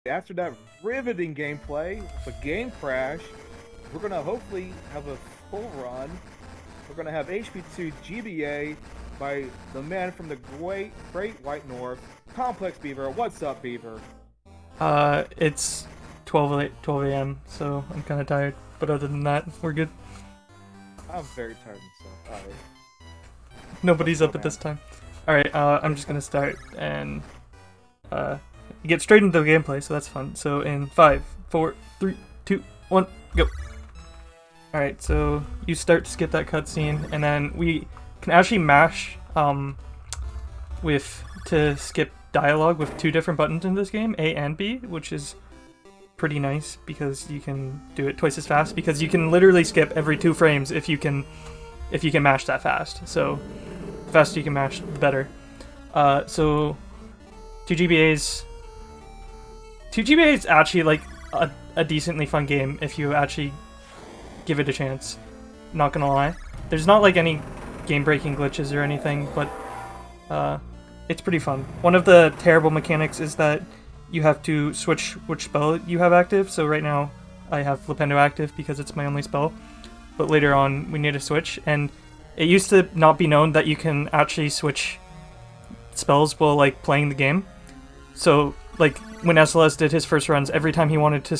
After that riveting gameplay, with a game crash, we're gonna hopefully have a full run. We're gonna have HP2 GBA by the man from the Great White North, ComplexBeaver. What's up, Beaver? It's 12 a.m., so I'm kind of tired. But other than that, we're good. I'm very tired myself. Alright. Nobody's up at this time. Alright, I'm just gonna start and get straight into the gameplay, so that's fun. So in 5, 4, 3, 2, 1, go. Alright, so you start to skip that cutscene, and then we can actually mash to skip dialogue with 2 different buttons in this game, A and B, which is pretty nice because you can do it twice as fast, because you can literally skip every 2 frames if you can mash that fast. So the faster you can mash, the better. So 2 GBA's actually like a decently fun game if you actually give it a chance. Not gonna lie, there's not like any game-breaking glitches or anything, but it's pretty fun. One of the terrible mechanics is that you have to switch which spell you have active. So right now I have Flipendo active because it's my only spell, but later on we need to switch, and it used to not be known that you can actually switch spells while like playing the game. So like when SLS did his first runs, every time he wanted to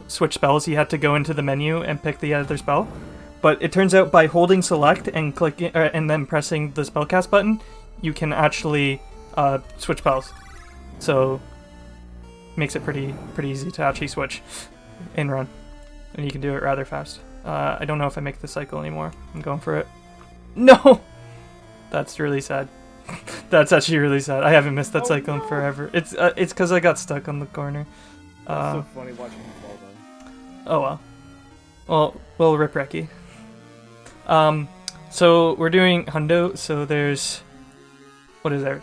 switch spells, he had to go into the menu and pick the other spell. But it turns out by holding select and clicking and then pressing the spellcast button, you can actually switch spells. So makes it pretty easy to actually switch in run, and you can do it rather fast. I don't know if I make the cycle anymore. I'm going for it. No, that's really sad. That's actually really sad. I haven't missed that cycle in forever. It's because I got stuck on the corner. It's so funny watching you fall though. Oh well, rip Reki. So we're doing hundo. So there's, what is there?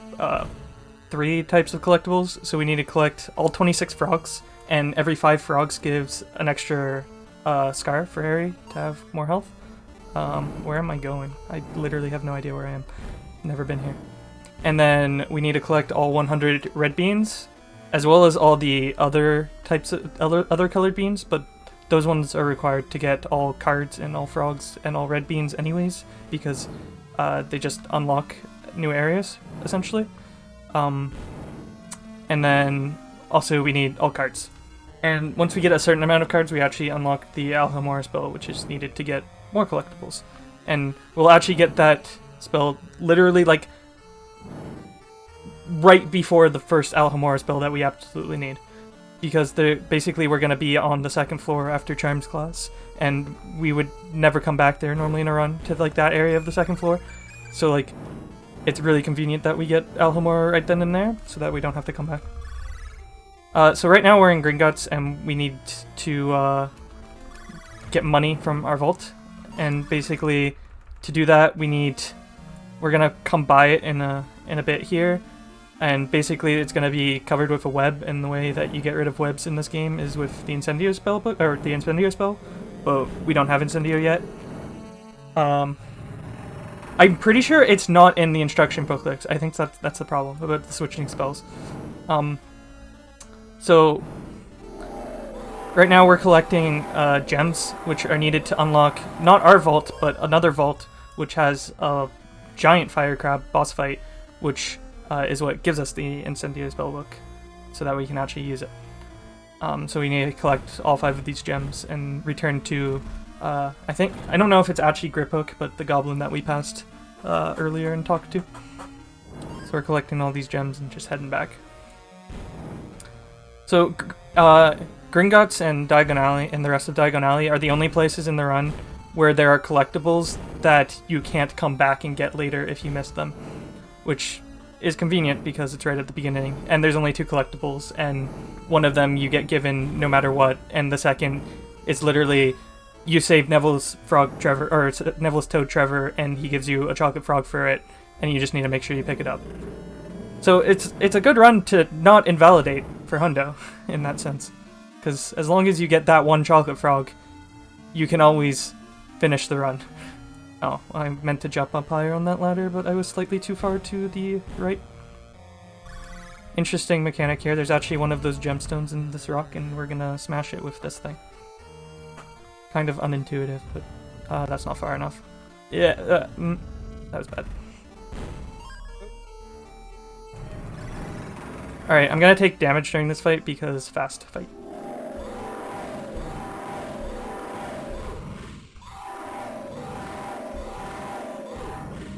3 types of collectibles. So we need to collect all 26 frogs, and every 5 frogs gives an extra scar for Harry to have more health. Where am I going? I literally have no idea where I am. Never been here. And then we need to collect all 100 red beans, as well as all the other types of other colored beans, but those ones are required to get all cards and all frogs and all red beans anyways, because they just unlock new areas, essentially. And then also we need all cards. And once we get a certain amount of cards, we actually unlock the Alhamora spell, which is needed to get more collectibles. And we'll actually get that spell literally like right before the first Alhamora spell that we absolutely need, because basically we're going to be on the 2nd floor after Charms class, and we would never come back there normally in a run to like that area of the 2nd floor. So like it's really convenient that we get Alhamora right then and there, so that we don't have to come back. So right now we're in Gringotts, and we need to get money from our vault, and basically to do that we're gonna come by it in a bit here, and basically it's gonna be covered with a web, and the way that you get rid of webs in this game is with the Incendio spell book, or the Incendio spell, but we don't have Incendio yet. I'm pretty sure it's not in the instruction booklets. I think that's the problem about the switching spells. So right now we're collecting gems, which are needed to unlock not our vault, but another vault, which has a giant fire crab boss fight, which is what gives us the Incendio spellbook, so that we can actually use it. So we need to collect all 5 of these gems and return to, I don't know if it's actually Griphook, but the goblin that we passed earlier and talked to. So we're collecting all these gems and just heading back. So Gringotts and Diagon Alley and the rest of Diagon Alley are the only places in the run where there are collectibles that you can't come back and get later if you miss them, which is convenient because it's right at the beginning, and there's only 2 collectibles, and one of them you get given no matter what, and the second is literally you save Neville's frog Trevor, or Neville's toad Trevor, and he gives you a chocolate frog for it, and you just need to make sure you pick it up. So it's a good run to not invalidate for hundo in that sense, because as long as you get that 1 chocolate frog, you can always finish the run. Oh, I meant to jump up higher on that ladder, but I was slightly too far to the right. interesting mechanic here. There's actually one of those gemstones in this rock, and we're gonna smash it with this thing. Kind of unintuitive, but that's not far enough. Yeah, that was bad. Alright, I'm gonna take damage during this fight because fast fight.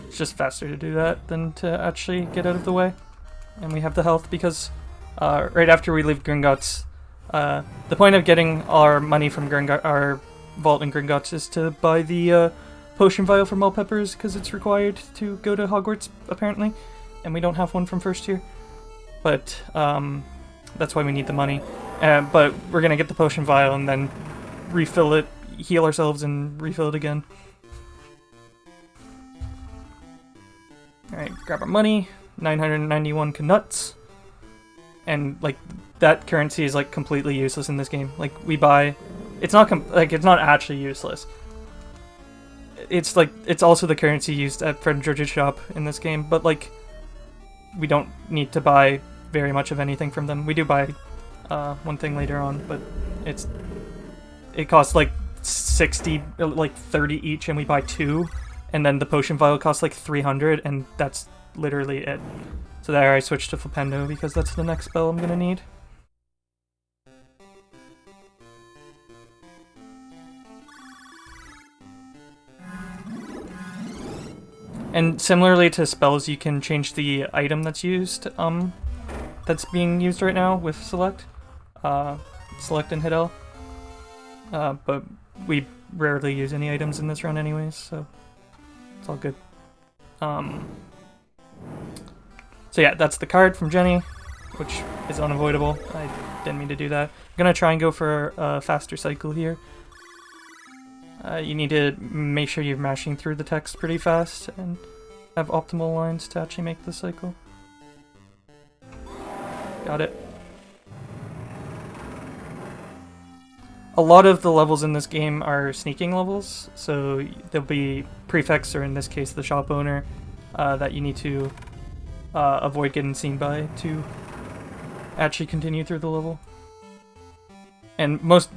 It's just faster to do that than to actually get out of the way. And we have the health because right after we leave Gringotts, the point of getting our money from our vault in Gringotts is to buy the potion vial from Mulpeppers because it's required to go to Hogwarts, apparently. And we don't have one from first year. But that's why we need the money. But we're going to get the potion vial and then refill it, heal ourselves, and refill it again. Alright, grab our money. 991 knuts. And, like, that currency is, like, completely useless in this game. Like, we buy... It's not it's not actually useless. It's, like, it's also the currency used at Fred and George's shop in this game, but, like, we don't need to buy very much of anything from them. We do buy one thing later on, but it costs, like, 60, like, 30 each, and we buy 2. And then the potion vial costs like 300, and that's literally it. So there I switched to Flipendo because that's the next spell I'm gonna need. And similarly to spells, you can change the item that's used, that's being used right now with Select. Select and hit L. But we rarely use any items in this run anyways, so... It's all good. So yeah, that's the card from Jenny, which is unavoidable. I didn't mean to do that. I'm gonna try and go for a faster cycle here. You need to make sure you're mashing through the text pretty fast and have optimal lines to actually make the cycle. Got it. A lot of the levels in this game are sneaking levels, so there'll be prefects, or in this case the shop owner, that you need to avoid getting seen by to actually continue through the level. And most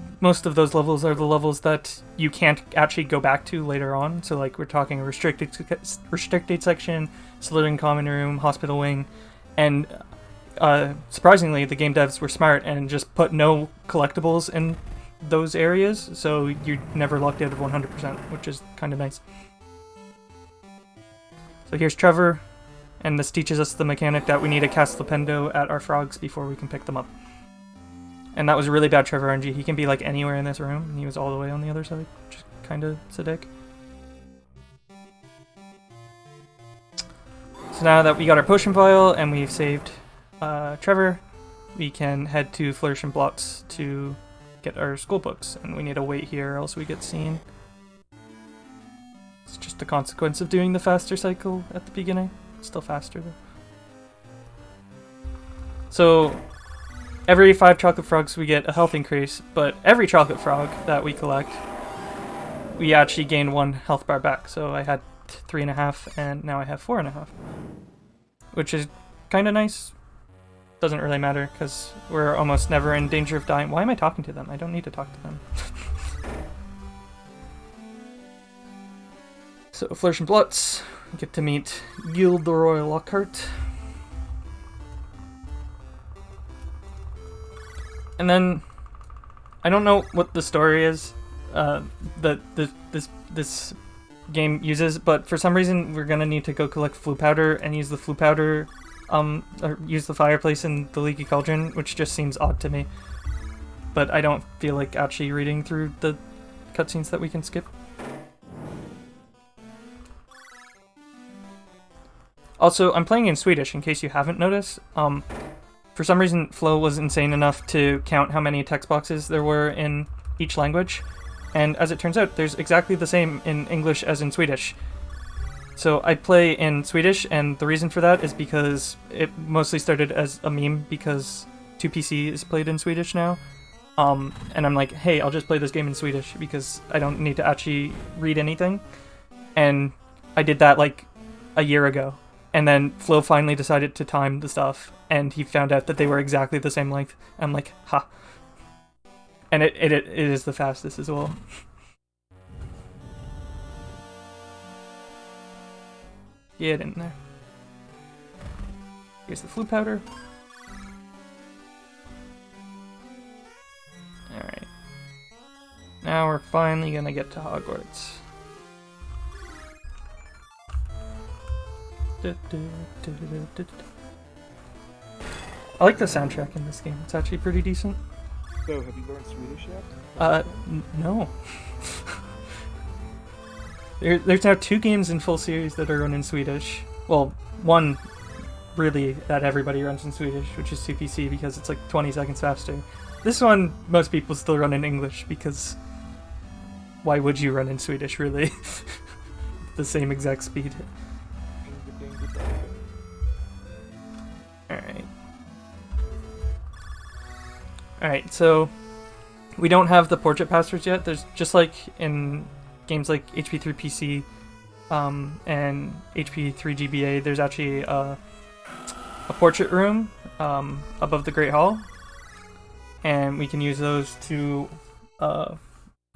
of those levels are the levels that you can't actually go back to later on, so like we're talking a restricted section, Slytherin common room, hospital wing, and surprisingly the game devs were smart and just put no collectibles in those areas, so you're never locked out of 100%, which is kind of nice. So here's Trevor, and this teaches us the mechanic that we need to cast Flipendo at our frogs before we can pick them up. And that was a really bad Trevor RNG. He can be like anywhere in this room, and he was all the way on the other side, which is kind of sadistic. So now that we got our potion vial and we've saved Trevor, we can head to Flourish and Blots to get our school books, and we need to wait here or else we get seen. It's just a consequence of doing the faster cycle at the beginning. It's still faster though. So every 5 chocolate frogs we get a health increase, but every chocolate frog that we collect we actually gain 1 health bar back. So I had 3.5 and now I have 4.5, which is kind of nice. Doesn't really matter because we're almost never in danger of dying. Why am I talking to them? I don't need to talk to them. So Flourish and Blots, we get to meet Gilderoy Lockhart. And then I don't know what the story is that this game uses, but for some reason we're gonna need to go collect Floo Powder and use the Floo Powder or use the fireplace in the Leaky Cauldron, which just seems odd to me. But I don't feel like actually reading through the cutscenes that we can skip. Also, I'm playing in Swedish, in case you haven't noticed. For some reason, Flo was insane enough to count how many text boxes there were in each language, and as it turns out, there's exactly the same in English as in Swedish. So I play in Swedish, and the reason for that is because it mostly started as a meme because 2PC is played in Swedish now. And I'm like, hey, I'll just play this game in Swedish because I don't need to actually read anything. And I did that like a year ago. And then Flo finally decided to time the stuff, and he found out that they were exactly the same length. I'm like, ha. And it is the fastest as well. Get in there. Here's the flu powder. Alright. Now we're finally gonna get to Hogwarts. I like the soundtrack in this game. It's actually pretty decent. So, have you learned Swedish yet? No. There's now 2 games in full series that are run in Swedish. Well, one really that everybody runs in Swedish, which is 2PC because it's like 20 seconds faster. This one, most people still run in English because why would you run in Swedish, really? The same exact speed. Alright, so we don't have the portrait passwords yet. There's just like in games like HP2 PC and HP2 GBA, there's actually a portrait room above the Great Hall, and we can use those to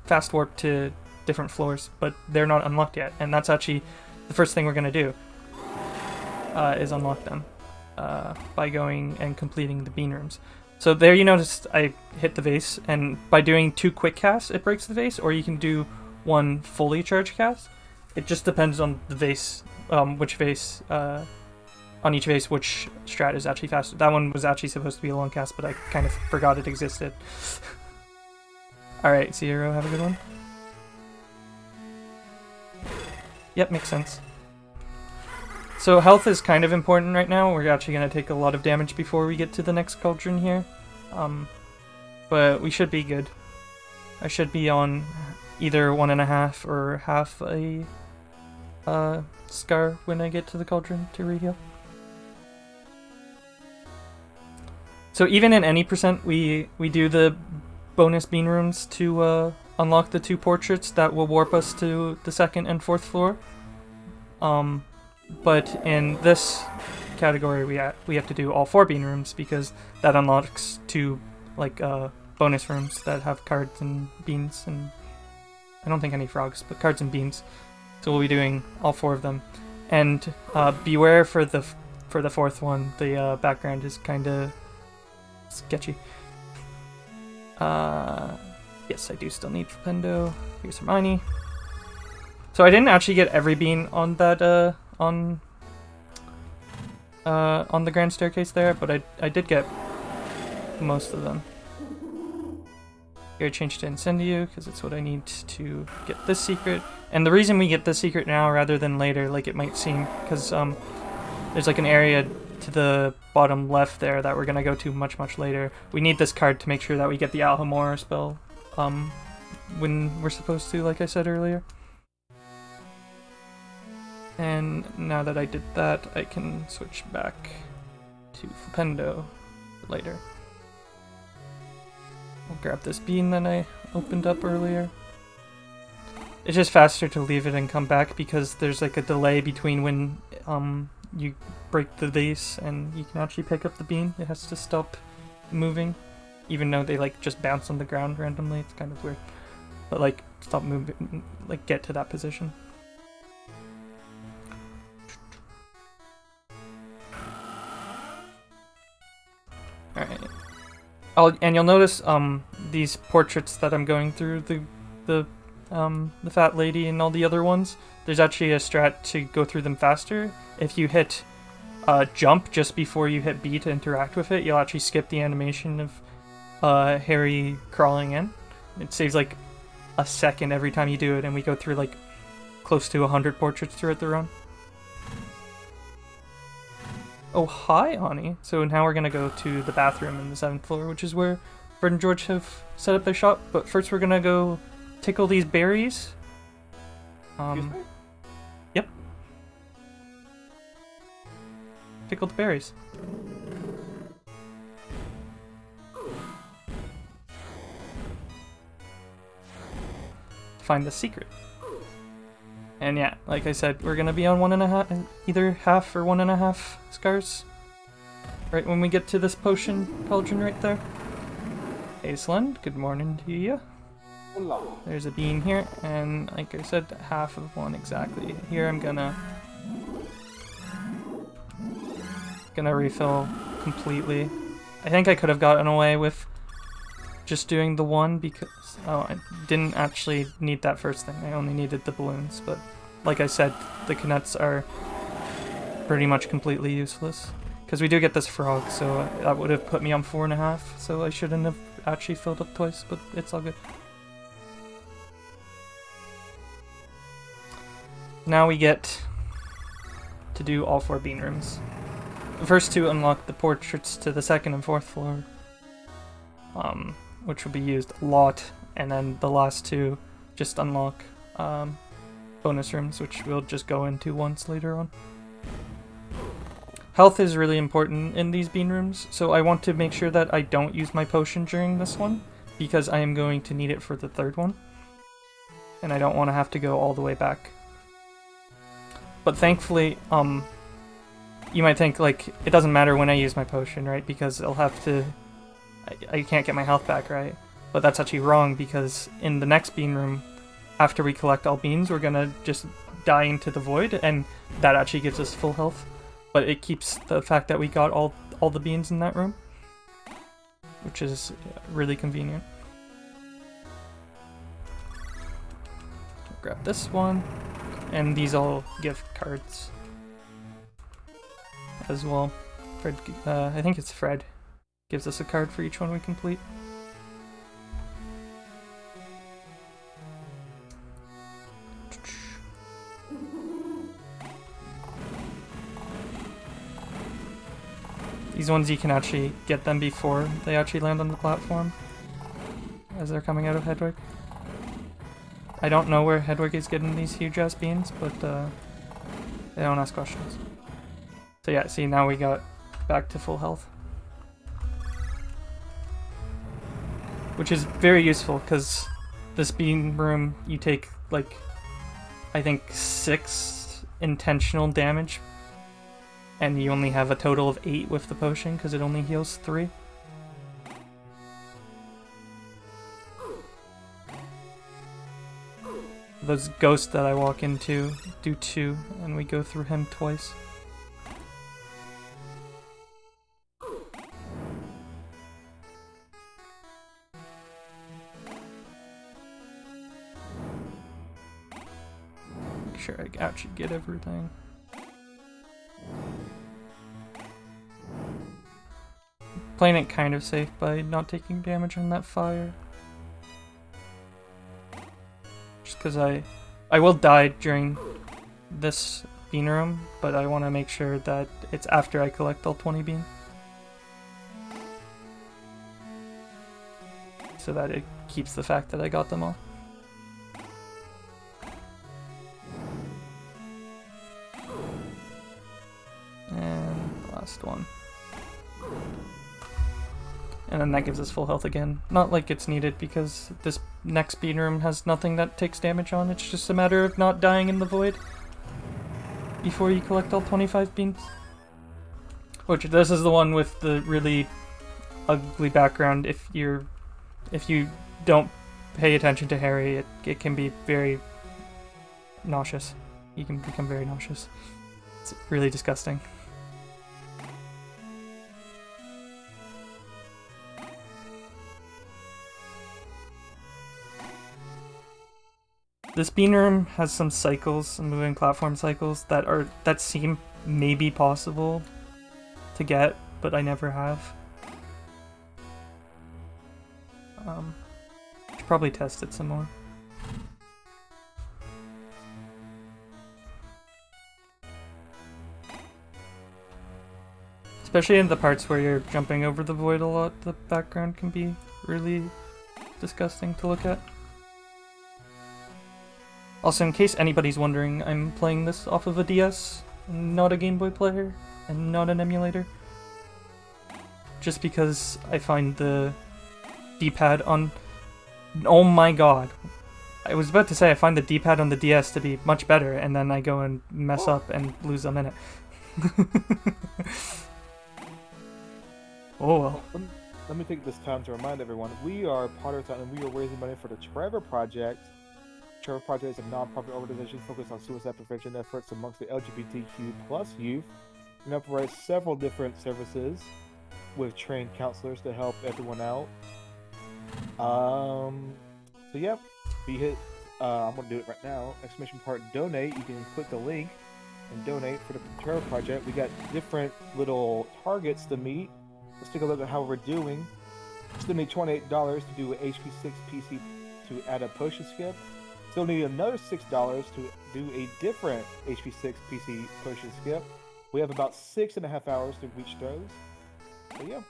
fast warp to different floors, but they're not unlocked yet, and that's actually the first thing we're going to do is unlock them by going and completing the bean rooms. So there you noticed I hit the vase, and by doing 2 quick casts it breaks the vase, or you can do 1 fully charged cast. It just depends on the vase, which vase, on each vase, which strat is actually faster. That one was actually supposed to be a long cast, but I kind of forgot it existed. Alright, Sierra, have a good one. Yep, makes sense. So health is kind of important right now. We're actually going to take a lot of damage before we get to the next cauldron here. But we should be good. I should be on either 1.5 or half a scar when I get to the cauldron to reheal. So even in any percent, we do the bonus bean rooms to unlock the 2 portraits that will warp us to the 2nd and 4th floor. But in this category, we have to do all 4 bean rooms because that unlocks 2 like bonus rooms that have cards and beans, and I don't think any frogs, but cards and beans. So we'll be doing all 4 of them. And beware for the 4th one. The background is kind of sketchy. Yes, I do still need Flipendo. Here's Hermione. So I didn't actually get every bean on that on the grand staircase there, but I did get most of them. Here I changed to Incendio because it's what I need to get this secret. And the reason we get this secret now rather than later, like it might seem, because there's like an area to the bottom left there that we're gonna go to much later. We need this card to make sure that we get the Alhamora spell when we're supposed to, like I said earlier. And now that I did that, I can switch back to Flipendo later. I'll grab this bean that I opened up earlier. It's just faster to leave it and come back because there's like a delay between when you break the vase and you can actually pick up the bean. It has to stop moving, even though they like just bounce on the ground randomly. It's kind of weird, but like stop moving, like get to that position. Alright. And you'll notice these portraits that I'm going through, the fat lady and all the other ones. There's actually a strat to go through them faster. If you hit jump just before you hit B to interact with it, you'll actually skip the animation of Harry crawling in. It saves like a second every time you do it, and we go through like close to 100 portraits throughout the run. Oh, hi, Ani. So now we're going to go to the bathroom in the 7th floor, which is where Fred and George have set up their shop. But first we're going to go tickle these berries. Yep. Tickle the berries. Find the secret. And yeah, like I said, we're gonna be on 1.5, either half or 1.5 scars. Right when we get to this potion cauldron right there. Aisland, good morning to you. Hola. There's a bean here, and like I said, half of one exactly. Here I'm gonna refill completely. I think I could have gotten away with just doing the one because I didn't actually need that first thing. I only needed the balloons, but like I said, the canuts are pretty much completely useless because we do get this frog, so that would have put me on 4.5. So I shouldn't have actually filled up twice, but it's all good. Now we get to do all 4 bean rooms. The first 2 unlock the portraits to the 2nd and 4th floor, which will be used a lot, and then the last 2 just unlock bonus rooms, which we'll just go into once later on. Health is really important in these bean rooms, so I want to make sure that I don't use my potion during this one, because I am going to need it for the 3rd one, and I don't want to have to go all the way back. But thankfully, you might think, like, it doesn't matter when I use my potion, right? Because I'll have to... I can't get my health back, right? But that's actually wrong, because in the next bean room, after we collect all beans, we're gonna just die into the void, and that actually gives us full health. But it keeps the fact that we got all the beans in that room, which is really convenient. Grab this one. And these all give cards as well. Fred, I think it's Fred, gives us a card for each one we complete. These ones you can actually get them before they actually land on the platform as they're coming out of Hedwig. I don't know where Hedwig is getting these huge ass beans, but they don't ask questions. So yeah, see, now we got back to full health. Which is very useful, because this bean room, you take, like, I think 6 intentional damage, and you only have a total of 8 with the potion, because it only heals 3. Those ghosts that I walk into do 2, and we go through him twice. Make sure I actually get everything. Playing it kind of safe by not taking damage on that fire. Because I will die during this bean room, but I want to make sure that it's after I collect all 20 beans. So that it keeps the fact that I got them all. And the last one. And then that gives us full health again. Not like it's needed, because this next bean room has nothing that takes damage on. It's just a matter of not dying in the void before you collect all 25 beans. Which, this is the one with the really ugly background. If you don't pay attention to Harry, it can be very nauseous. You can become very nauseous. It's really disgusting. This bean room has some cycles, some moving platform cycles that seem maybe possible to get, but I never have. Should probably test it some more. Especially in the parts where you're jumping over the void a lot, the background can be really disgusting to look at. Also, in case anybody's wondering, I'm playing this off of a DS, not a Game Boy player, and not an emulator. Just because I find the D-pad on... Oh my god. I was about to say I find the D-pad on the DS to be much better, and then I go and mess up and lose a minute. Oh well. Let me take this time to remind everyone, we are Potterthon and we are raising money for the Trevor Project. Trevor Project is a non-profit organization focused on suicide prevention efforts amongst the LGBTQ plus youth. We operate several different services with trained counselors to help everyone out. So yeah, we hit, I'm gonna do it right now, exclamation part donate. You can click the link and donate for the Trevor Project. We got different little targets to meet. Let's take a look at how we're doing. Still need $28 to do an HP6 PC to add a potion skip. Still need another $6 to do a different HP6 PC potion skip. We have about 6.5 hours to reach those. So yeah.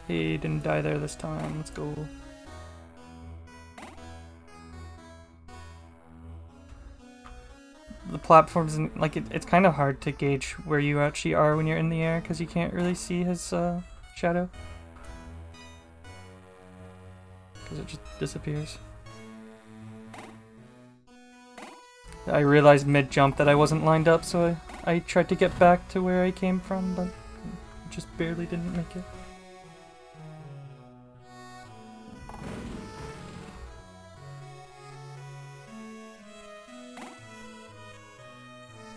He didn't die there this time. Let's go. The platforms, like it's kind of hard to gauge where you actually are when you're in the air because you can't really see his shadow because it just disappears. I realized mid-jump that I wasn't lined up, so I tried to get back to where I came from, but just barely didn't make it.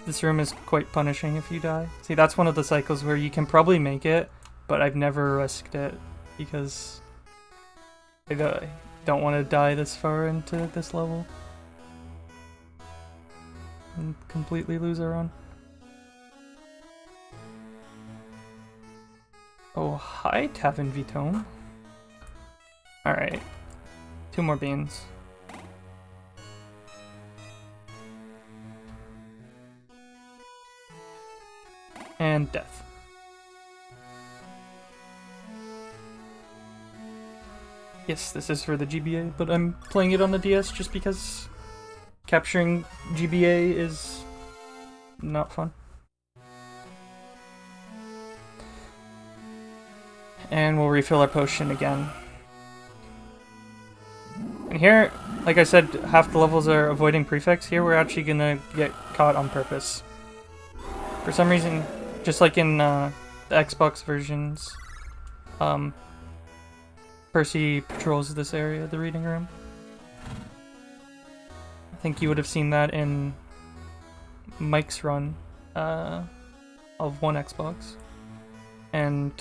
This room is quite punishing if you die. See, that's one of the cycles where you can probably make it, but I've never risked it because I don't want to die this far into this level and completely lose a run. Oh, hi, Tavern Vitome. Alright. 2 more beans. And death. Yes, this is for the GBA, but I'm playing it on the DS just because capturing GBA is not fun. And we'll refill our potion again. And here, like I said, half the levels are avoiding prefix. Here we're actually gonna get caught on purpose. For some reason, just like in the Xbox versions, Percy patrols this area, the reading room. I think you would have seen that in Mike's run of one Xbox. And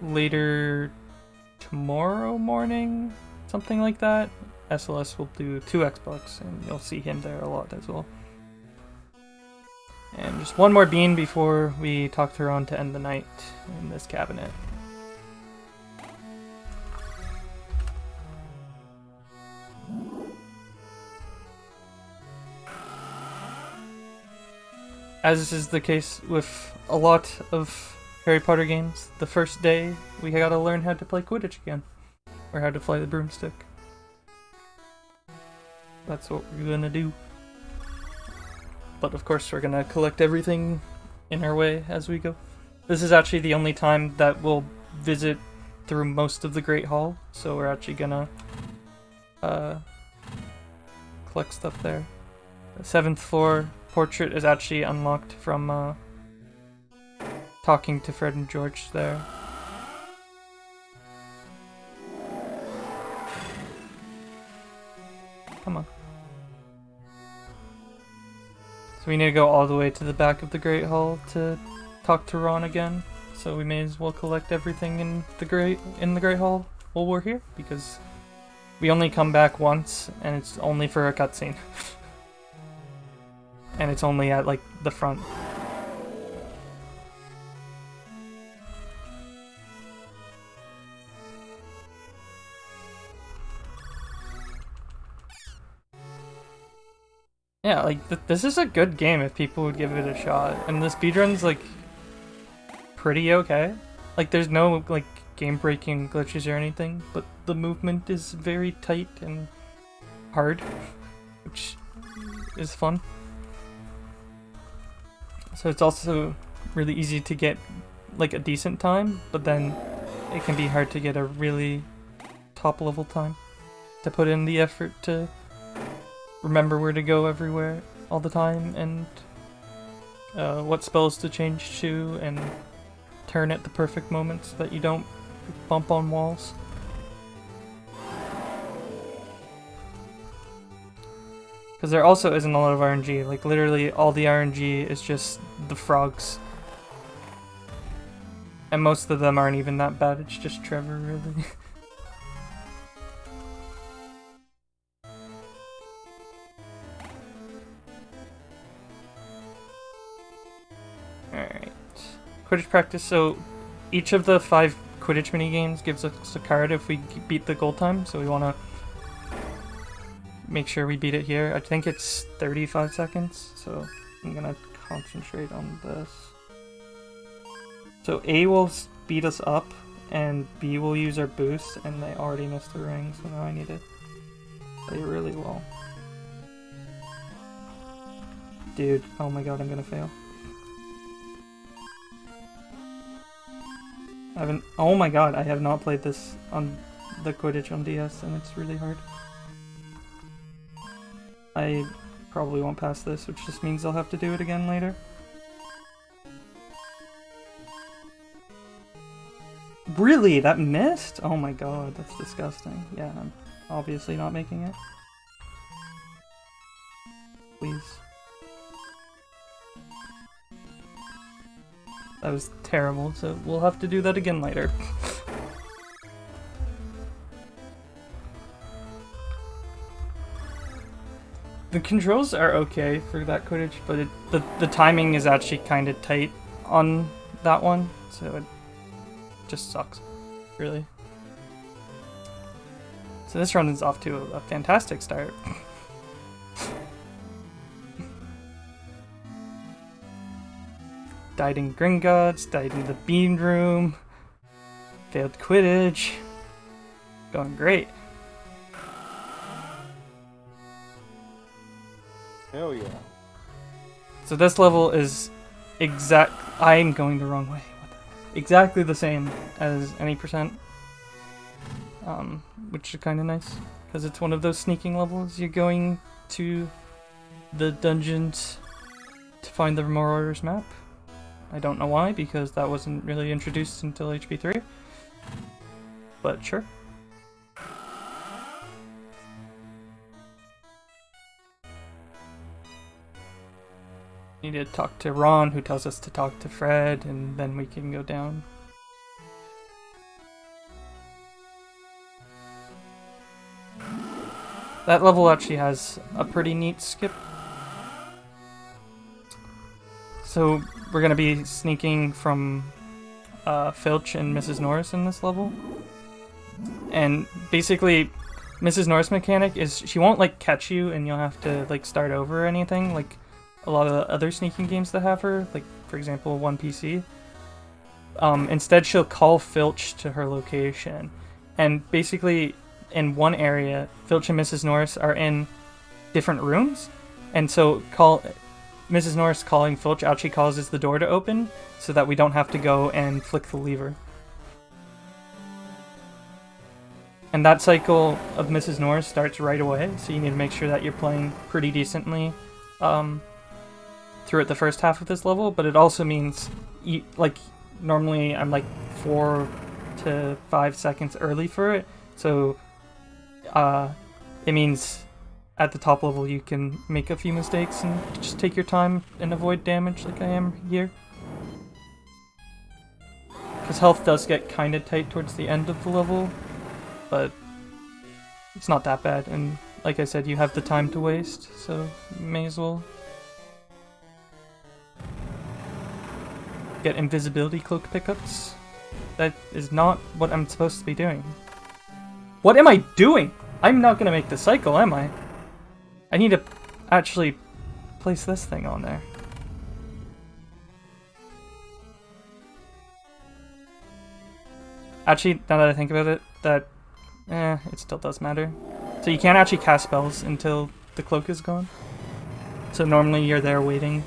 later tomorrow morning, something like that, SLS will do 2 Xbox, and you'll see him there a lot as well. And just one more bean before we talk to Ron to end the night in this cabinet. As is the case with a lot of Harry Potter games, the first day we gotta learn how to play Quidditch again. Or how to fly the broomstick. That's what we're gonna do. But of course we're gonna collect everything in our way as we go. This is actually the only time that we'll visit through most of the Great Hall, so we're actually gonna collect stuff there. The 7th floor portrait is actually unlocked from talking to Fred and George there. Come on. So we need to go all the way to the back of the Great Hall to talk to Ron again. So we may as well collect everything in the Great Hall while we're here, because we only come back once, and it's only for a cutscene. And it's only at, like, the front. Yeah, like, this is a good game if people would give it a shot. And the speedrun's, like, pretty okay. Like, there's no, like, game-breaking glitches or anything, but the movement is very tight and hard, which is fun. So it's also really easy to get, like, a decent time, but then it can be hard to get a really top-level time. to put in the effort to remember where to go everywhere all the time, and what spells to change to, and turn at the perfect moment so that you don't bump on walls. Because there also isn't a lot of RNG, like literally all the RNG is just the frogs. And most of them aren't even that bad, it's just Trevor, really. Alright. Quidditch practice, so each of the 5 Quidditch minigames gives us a card if we beat the goal time, so we want to make sure we beat it here. I think it's 35 seconds, so I'm gonna concentrate on this. So A will speed us up, and B will use our boost, and they already missed the ring, so now I need to play really well. Dude, oh my god, I'm gonna fail. Oh my god, I have not played this on the Quidditch on DS, and it's really hard. I probably won't pass this, which just means I'll have to do it again later. Really? That missed? Oh my god, that's disgusting. Yeah, I'm obviously not making it. Please. That was terrible, so we'll have to do that again later. The controls are okay for that Quidditch, but the timing is actually kind of tight on that one, so it just sucks, really. So this run is off to a fantastic start. Died in Gringotts, died in the Bean Room, failed Quidditch. Going great. Hell yeah. So this level is I'm going the wrong way. Exactly the same as any percent. Which is kind of nice, because it's one of those sneaking levels. You're going to the dungeons to find the Marauders map. I don't know why, because that wasn't really introduced until HP3. But sure. Need to talk to Ron, who tells us to talk to Fred, and then we can go down. That level actually has a pretty neat skip. So we're gonna be sneaking from Filch and Mrs. Norris in this level. And basically, Mrs. Norris' mechanic is she won't like catch you and you'll have to like start over or anything, like a lot of the other sneaking games that have her, like for example 1PC. Instead she'll call Filch to her location, and basically in one area Filch and Mrs. Norris are in different rooms, and so Mrs. Norris calling Filch actually causes the door to open so that we don't have to go and flick the lever. And that cycle of Mrs. Norris starts right away, so you need to make sure that you're playing pretty decently throughout the first half of this level, but it also means, like, normally I'm like 4 to 5 seconds early for it, so it means at the top level you can make a few mistakes and just take your time and avoid damage like I am here. Because health does get kind of tight towards the end of the level, but it's not that bad, and like I said, you have the time to waste, so you may as well get invisibility cloak pickups. That is not what I'm supposed to be doing. What am I doing? I'm not gonna make the cycle, am I? I need to actually place this thing on there. Actually, now that I think about it, it still does matter. So you can't actually cast spells until the cloak is gone. So normally you're there waiting,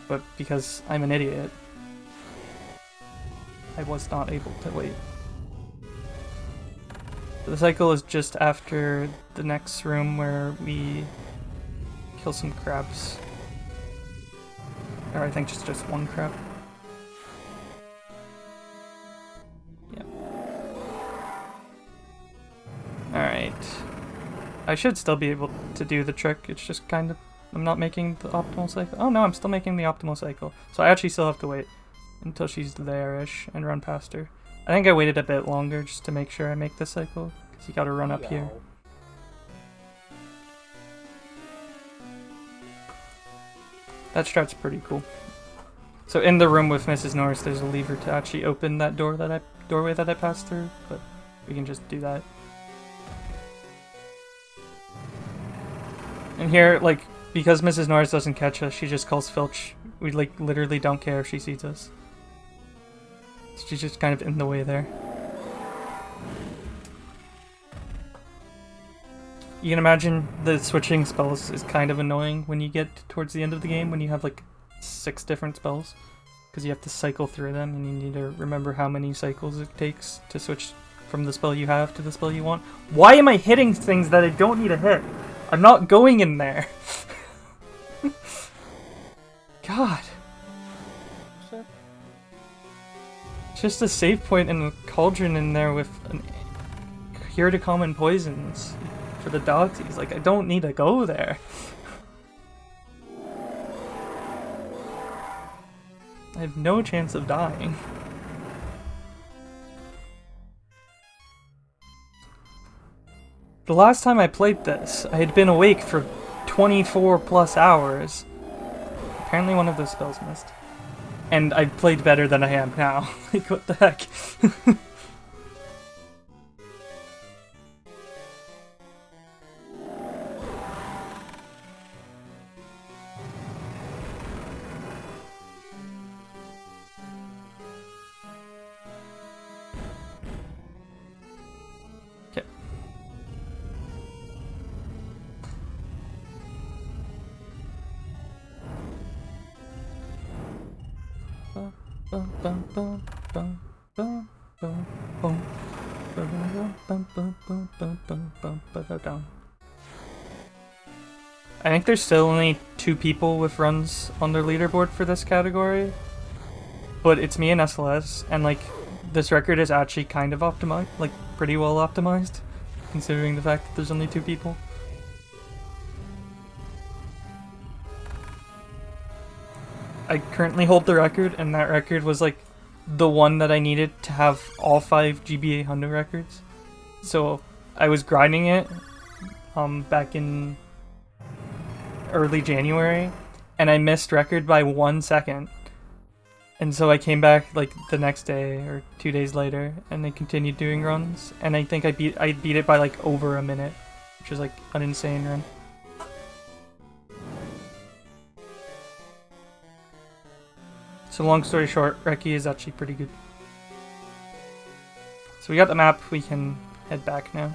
but because I'm an idiot, I was not able to wait. So the cycle is just after the next room where we kill some crabs. Or I think just one crab. Yep. Alright. I should still be able to do the trick, it's just kind of... I'm not making the optimal cycle. Oh no, I'm still making the optimal cycle. So I actually still have to wait until she's there-ish and run past her. I think I waited a bit longer just to make sure I make this cycle, because you gotta run up here. That strat's pretty cool. So in the room with Mrs. Norris, there's a lever to actually open that doorway that I passed through, but we can just do that. And here, like, because Mrs. Norris doesn't catch us, she just calls Filch. We, like, literally don't care if she sees us. She's just kind of in the way there. You can imagine the switching spells is kind of annoying when you get towards the end of the game, when you have, like, 6 different spells. Because you have to cycle through them, and you need to remember how many cycles it takes to switch from the spell you have to the spell you want. Why am I hitting things that I don't need to hit? I'm not going in there. God. Just a save point and a cauldron in there with an cure to common poisons for the dogsies. Like, I don't need to go there. I have no chance of dying. The last time I played this, I had been awake for 24 plus hours. Apparently one of those spells missed. And I played better than I am now. Like, what the heck? Okay. I think there's still only 2 people with runs on their leaderboard for this category, but it's me and SLS, and like this record is actually kind of optimized, like pretty well optimized, considering the fact that there's only 2 people. I currently hold the record, and that record was like the one that I needed to have all 5 GBA Hundo records. So I was grinding it back in early January, and I missed record by 1 second. And so I came back like the next day or 2 days later, and I continued doing runs, and I think I beat it by like over a minute, which is like an insane run. So long story short, Reki is actually pretty good. So we got the map, we can head back now.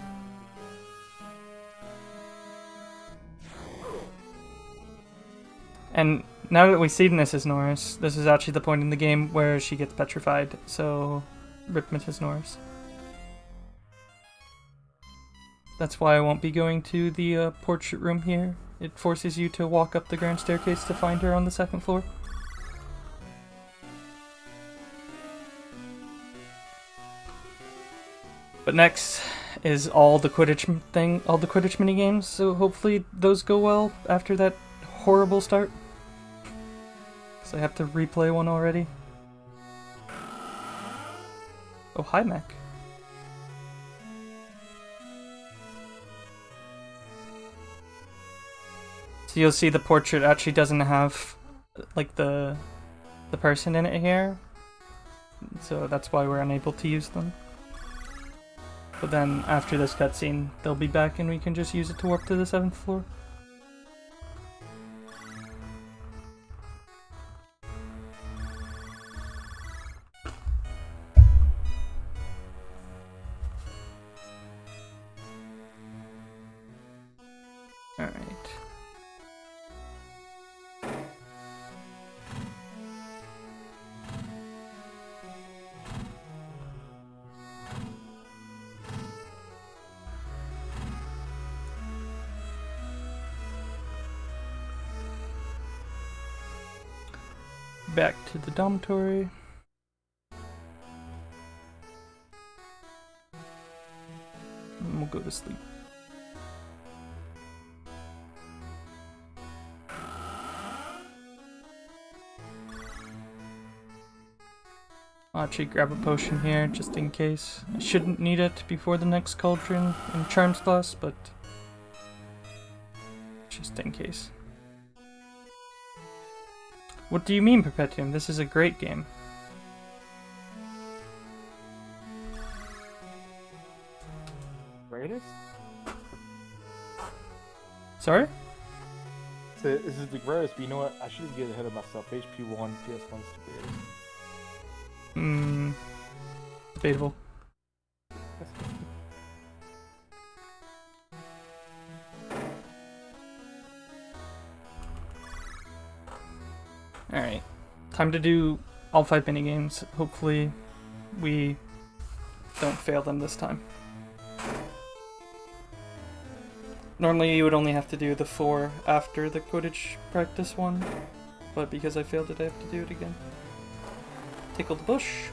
And now that we've seen Mrs. Norris, this is actually the point in the game where she gets petrified, so rip Mrs. Norris. That's why I won't be going to the portrait room here. It forces you to walk up the grand staircase to find her on the 2nd floor. But next is all the Quidditch mini games, so hopefully those go well after that horrible start. Because I have to replay one already. Oh, hi, Mac. So you'll see the portrait actually doesn't have like the person in it here. So that's why we're unable to use them. But then, after this cutscene, they'll be back and we can just use it to warp to the 7th floor. Alright. back to the dormitory. And we'll go to sleep. I'll actually grab a potion here just in case. I shouldn't need it before the next cauldron in Charms class, but just in case. What do you mean, Perpetuum? This is a great game. Greatest? Sorry? So this is the greatest, but you know what? I shouldn't get ahead of myself. HP1, PS1's the greatest. Debatable. Alright. Time to do all 5 minigames. Hopefully we don't fail them this time. Normally you would only have to do the 4 after the Quidditch practice one, but because I failed it I have to do it again. Tickle the bush.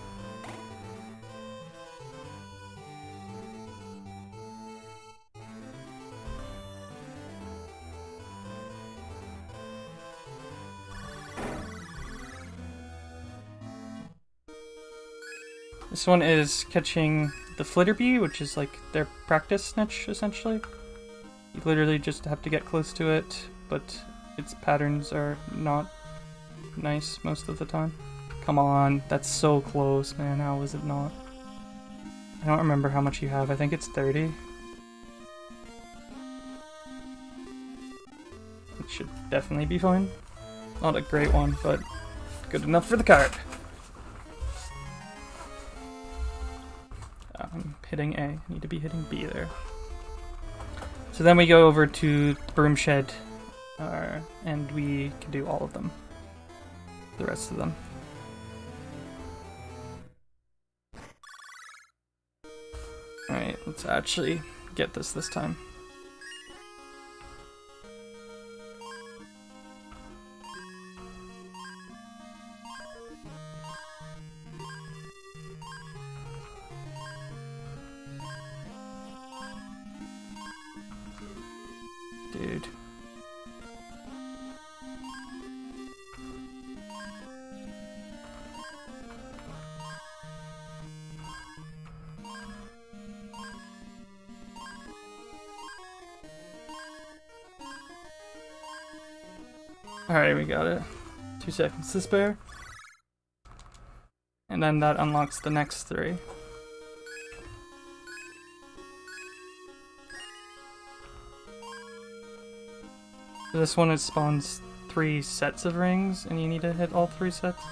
This one is catching the Flitterbee, which is like their practice snitch, essentially. You literally just have to get close to it, but its patterns are not nice most of the time. Come on, that's so close, man. How is it not? I don't remember how much you have. I think it's 30. It should definitely be fine. Not a great one, but good enough for the card. I'm hitting A. I need to be hitting B there. So then we go over to the broom shed, and we can do all of them. The rest of them. Alright, let's actually get this time. Dude. Alright, we got it. 2 seconds to spare. And then that unlocks the next 3. This one, it spawns 3 sets of rings, and you need to hit all 3 sets.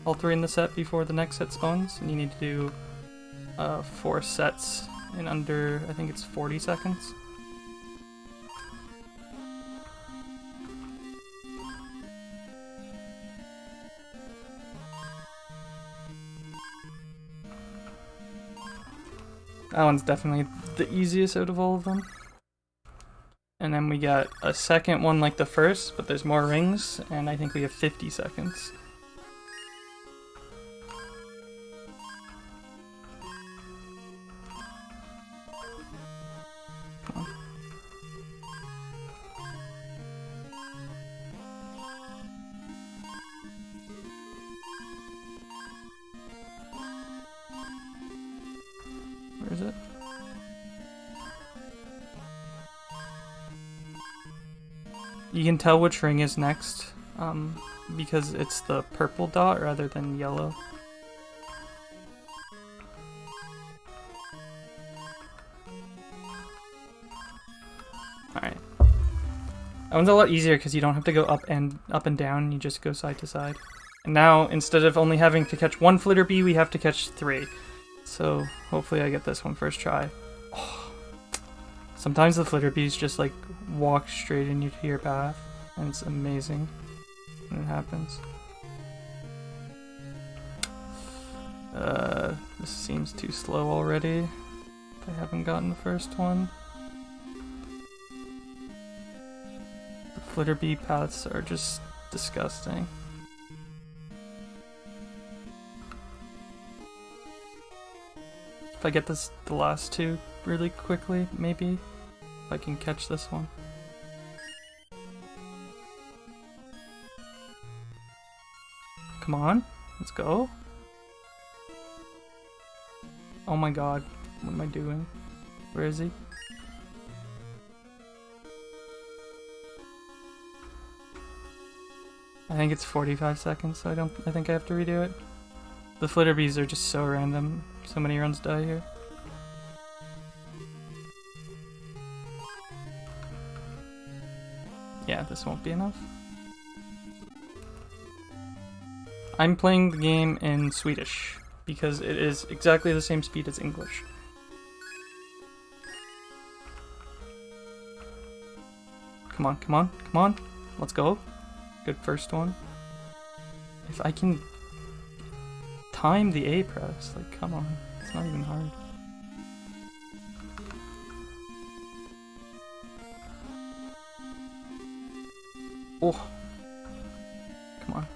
All 3 in the set before the next set spawns, and you need to do 4 sets in under, I think it's 40 seconds. That one's definitely the easiest out of all of them. And then we got a second one like the first, but there's more rings, and I think we have 50 seconds. Come on. Where is it? You can tell which ring is next, because it's the purple dot rather than yellow. Alright. That one's a lot easier because you don't have to go up and down, you just go side to side. And now, instead of only having to catch 1 Flitterbee, we have to catch 3. So, hopefully I get this one first try. Oh. Sometimes the Flitterbees just like walk straight into your path, and it's amazing when it happens. This seems too slow already. If I haven't gotten the first one. The Flitterbee paths are just disgusting. If I get the last two really quickly, maybe. If I can catch this one. Come on, let's go. Oh my god, what am I doing? Where is he? I think it's 45 seconds, so I think I have to redo it. The Flitterbees are just so random. So many runs die here. Yeah, this won't be enough. I'm playing the game in Swedish because it is exactly the same speed as English. Come on, come on, come on. Let's go. Good first one. If I can time the A press, like, come on. It's not even hard. Oh. Come on.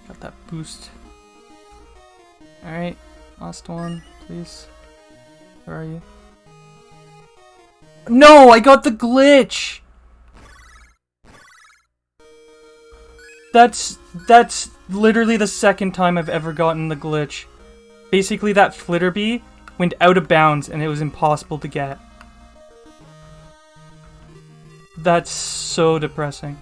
Got that boost. Alright, last one, please. Where are you? No, I got the glitch! That's literally the second time I've ever gotten the glitch. Basically, that Flitterbee went out of bounds and it was impossible to get. That's so depressing.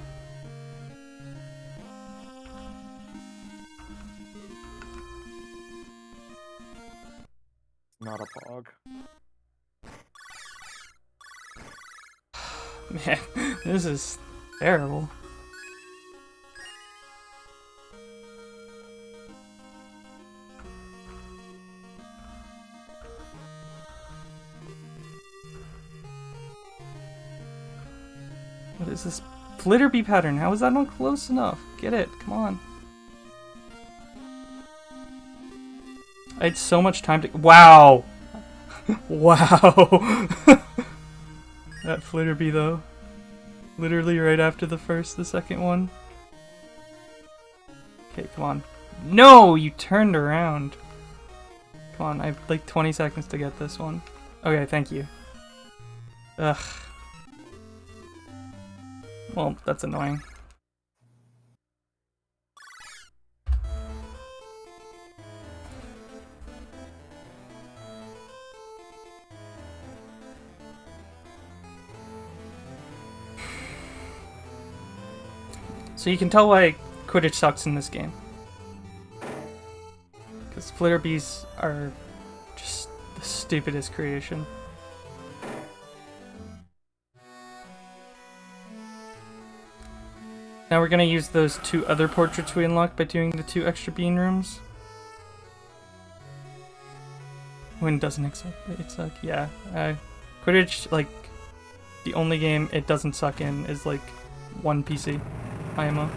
Not a bug. Man, this is terrible. What is this Flitterbee pattern? How is that not close enough? Get it, come on. I had so much time to— wow! Wow! That Flitterbee though. Literally right after the second one. Okay, come on. No! You turned around. Come on, I have like 20 seconds to get this one. Okay, thank you. Ugh. Well, that's annoying. So you can tell why Quidditch sucks in this game. Because Flitterbees are just the stupidest creation. Now we're gonna use those two other portraits we unlocked by doing the 2 extra bean rooms. When doesn't it suck? Yeah. Quidditch, like, the only game it doesn't suck in is like one PC. IMO.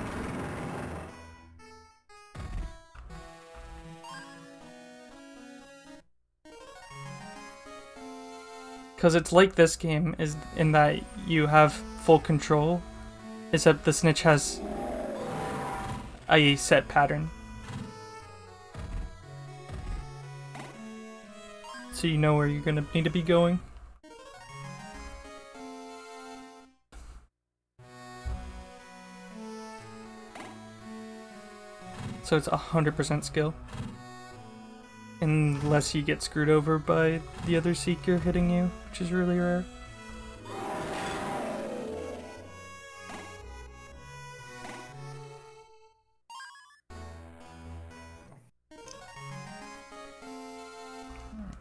Because it's like this game is in that you have full control, except the snitch has a set pattern. So you know where you're gonna need to be going. So it's 100% skill. Unless you get screwed over by the other Seeker hitting you, which is really rare.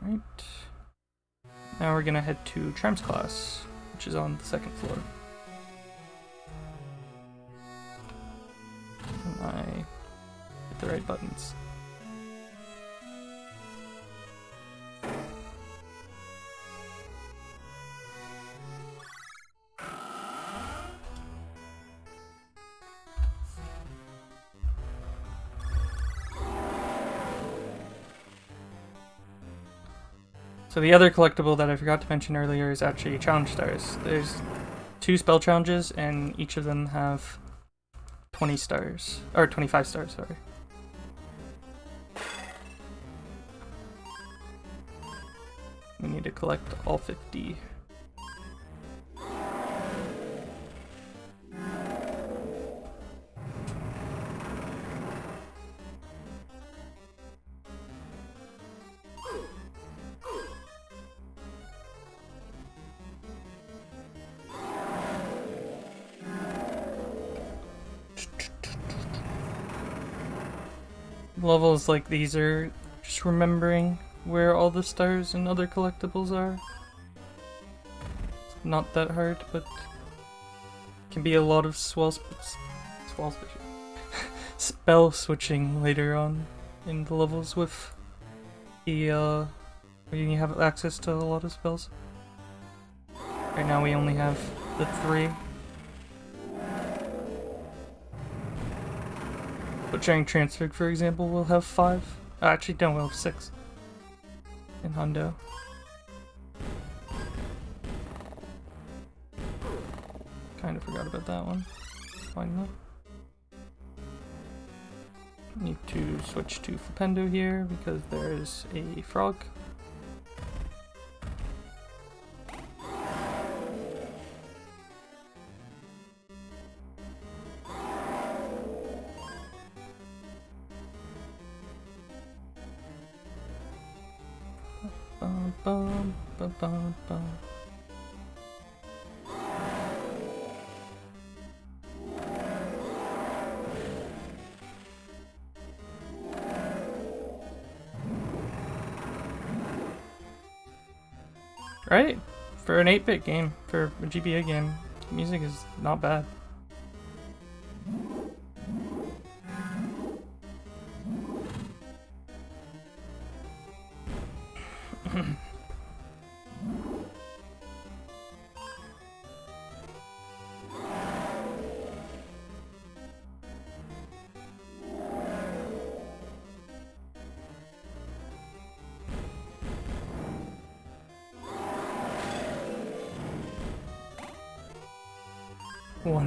Alright. Now we're gonna head to Charms class, which is on the 2nd floor. And I hit the right buttons. So the other collectible that I forgot to mention earlier is actually challenge stars. There's 2 spell challenges and each of them have 20 stars, or 25 stars, sorry. to collect all 50. Levels like these are just remembering where all the stars and other collectibles are. It's not that hard, but can be a lot of spell switching later on in the levels with the where you have access to a lot of spells. Right now we only have the 3. But during Transfig, for example, we'll have 5. Actually, no, we'll have 6 in Hundo. Kind of forgot about that one. Fine though. Need to switch to Flipendo here because there's a frog. Bum, bum, bum, bum, bum. Right? For an 8-bit game, for a GBA game, music is not bad.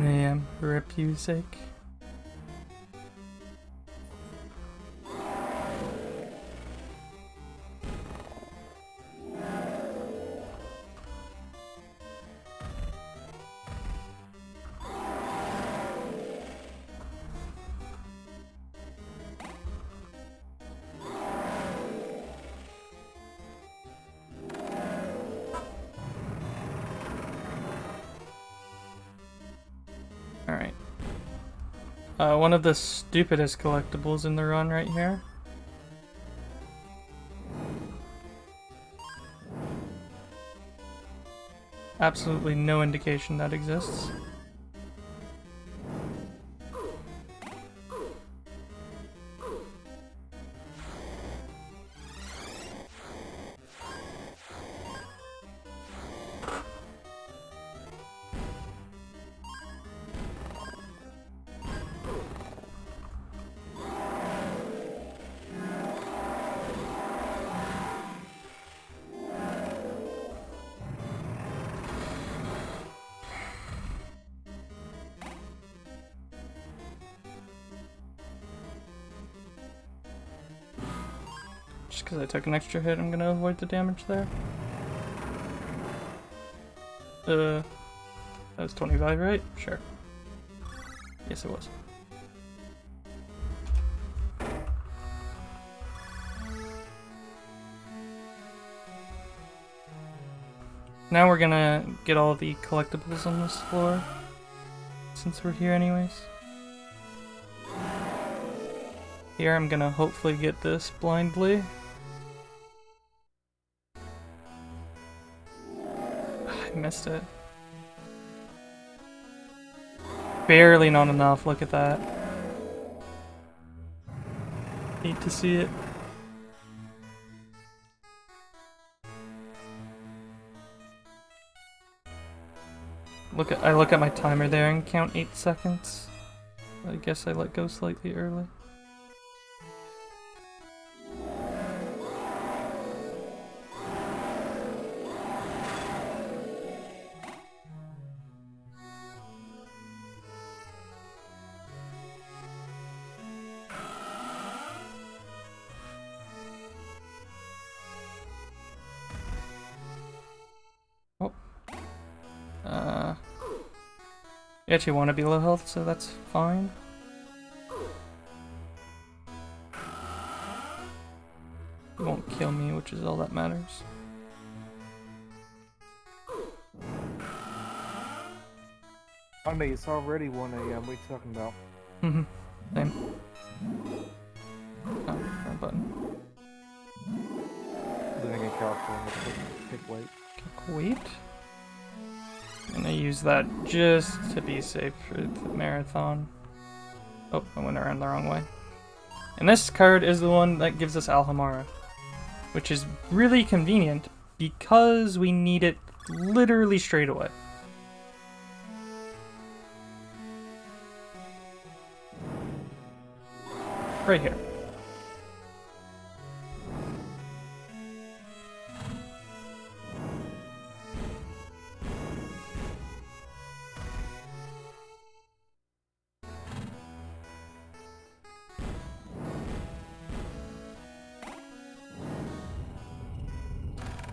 AM, rip you sake. Alright. One of the stupidest collectibles in the run right here. Absolutely no indication that exists. Just because I took an extra hit, I'm gonna avoid the damage there. That was 25, right? Sure. Yes, it was. Now we're gonna get all the collectibles on this floor, since we're here anyways. Here I'm gonna hopefully get this blindly. I missed it. Barely not enough, look at that. Hate to see it. I look at my timer there and count 8 seconds. I guess I let go slightly early. You actually want to be low health, so that's fine. It won't kill me, which is all that matters. I mean, it's already 1 a.m. What are you talking about? Same. Oh, wrong button. Living in California, pick weight. Wait. I'm gonna use that just to be safe for the marathon. Oh, I went around the wrong way. And this card is the one that gives us Alhamara, which is really convenient because we need it literally straight away. Right here.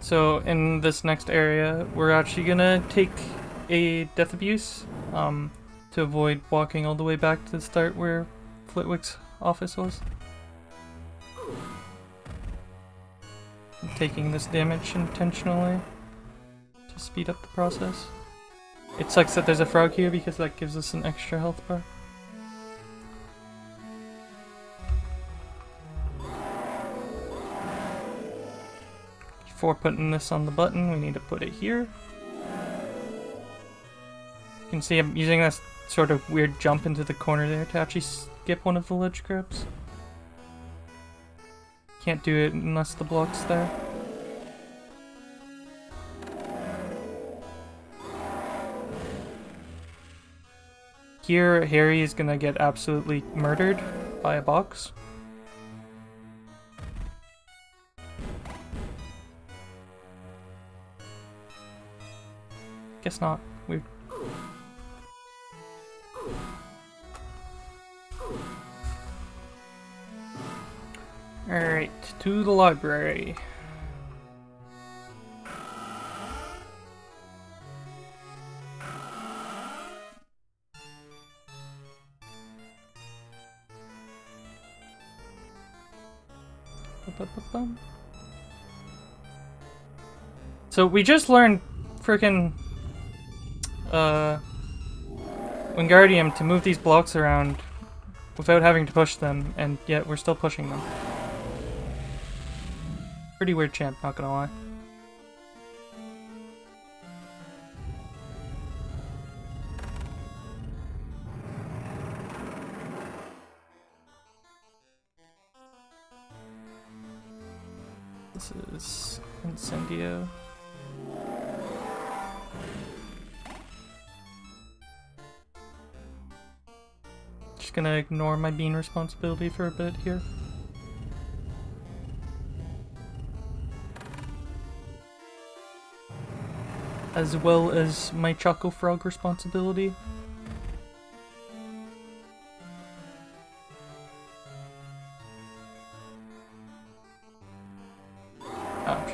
So in this next area, we're actually gonna take a Death Abuse to avoid walking all the way back to the start where Flitwick's office was. I'm taking this damage intentionally to speed up the process. It sucks that there's a frog here because that gives us an extra health bar. Before putting this on the button, we need to put it here. You can see I'm using this sort of weird jump into the corner there to actually skip one of the ledge grabs. Can't do it unless the block's there. Here, Harry is gonna get absolutely murdered by a box. Guess not. Weird. Alright, to the library. So we just learned frickin' Wingardium to move these blocks around without having to push them, and yet we're still pushing them. Pretty weird champ, not gonna lie. This is Incendio. Just gonna ignore my bean responsibility for a bit here. As well as my Choco Frog responsibility. Ouch.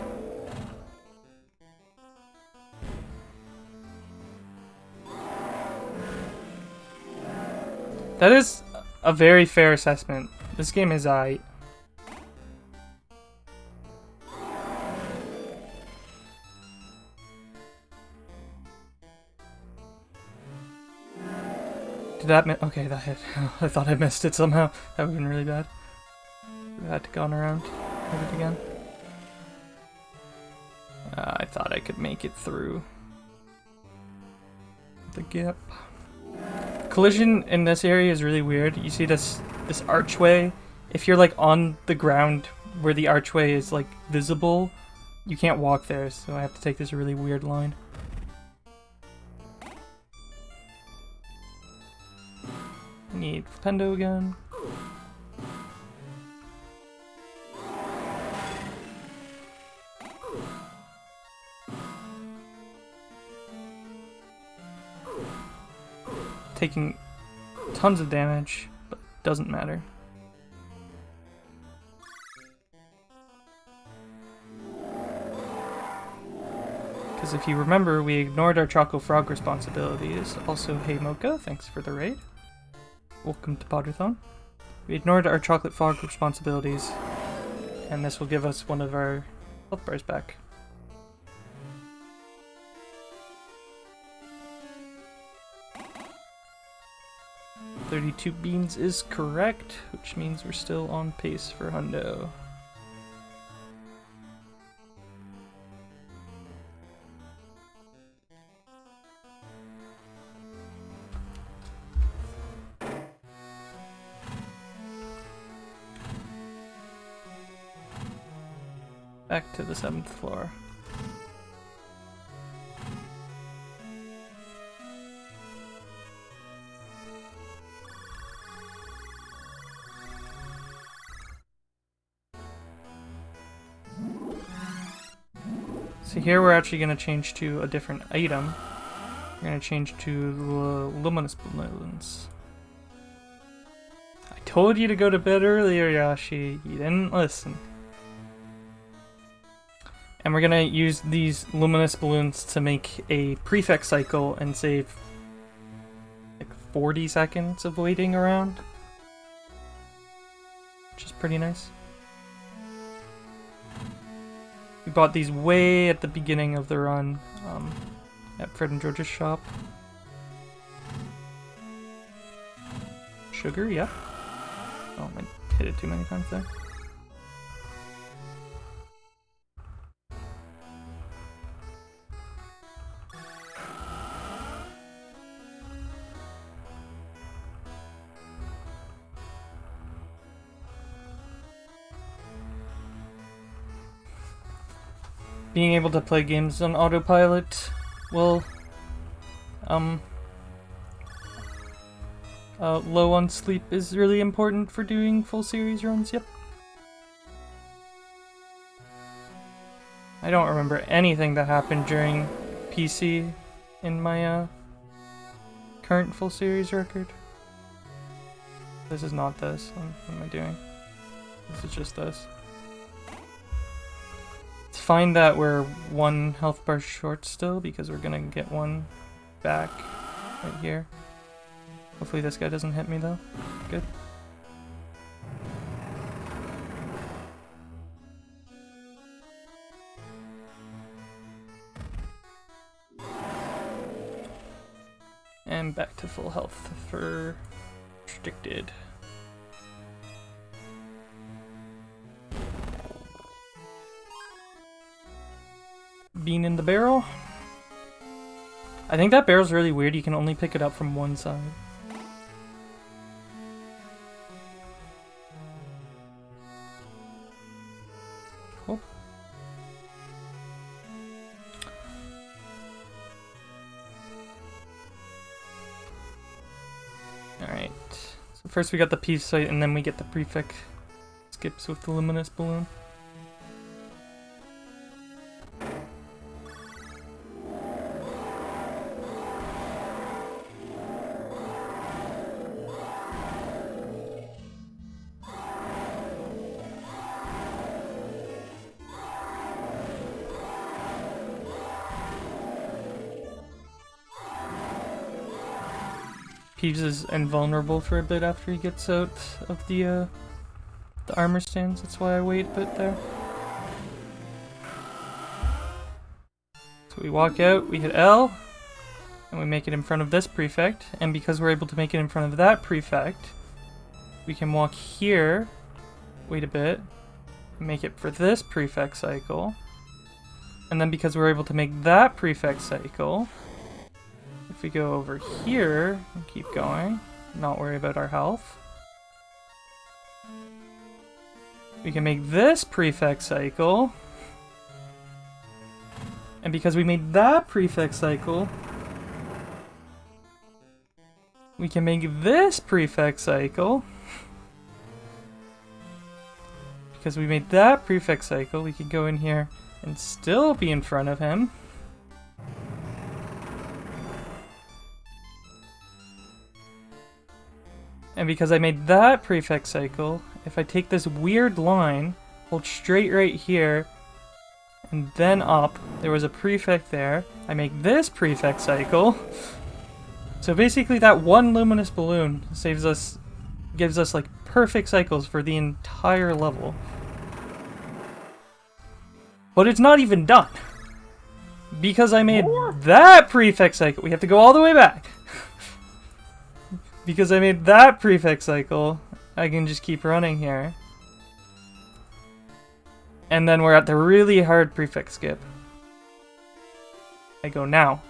That is a very fair assessment. This game is aight. Did that okay, that hit. I thought I missed it somehow. That would've been really bad. I had to gone around. Hit it again. I thought I could make it through the gap. Collision in this area is really weird. You see this archway. If you're like on the ground where the archway is like visible, you can't walk there, so I have to take this really weird line. Need Pendo again. Taking tons of damage, but doesn't matter. Because if you remember, we ignored our Choco Frog responsibilities. Also, hey Mocha, thanks for the raid. Welcome to Potterthon. We ignored our Chocolate Frog responsibilities, and this will give us one of our health bars back. $32 beans is correct, which means we're still on pace for hundo. Back to the 7th floor. So here we're actually going to change to a different item. We're going to change to the luminous balloons. I told you to go to bed earlier, Yoshi. You didn't listen. And we're gonna use these luminous balloons to make a prefect cycle and save like 40 seconds of waiting around. Which is pretty nice. We bought these way at the beginning of the run at Fred and George's shop. Sugar, yeah. Oh, I hit it too many times there. Being able to play games on autopilot, well, low on sleep is really important for doing full series runs, yep. I don't remember anything that happened during PC in my, current full series record. This is not this. What am I doing? This is just this. It's fine that we're 1 health bar short still, because we're gonna get one back right here. Hopefully this guy doesn't hit me though. Good. And back to full health for restricted. Bean in the barrel. I think that barrel's really weird. You can only pick it up from one side. Cool. Alright. So first we got the peace site, and then we get the prefect skips with the luminous balloon. Peeves is invulnerable for a bit after he gets out of the armor stands. That's why I wait a bit there. So we walk out, we hit L, and we make it in front of this prefect. And because we're able to make it in front of that prefect, we can walk here, wait a bit, make it for this prefect cycle. And then because we're able to make that prefect cycle, if we go over here and keep going, not worry about our health, we can make this prefect cycle. And because we made that prefect cycle, we can make this prefect cycle. Because we made that prefect cycle, we can go in here and still be in front of him. And because I made that prefect cycle, if I take this weird line, hold straight right here, and then up. There was a prefect there. I make this prefect cycle. So basically that one luminous balloon gives us like perfect cycles for the entire level. But it's not even done. Because I made that prefect cycle. We have to go all the way back. Because I made that prefect cycle, I can just keep running here. And then we're at the really hard prefect skip. I go now.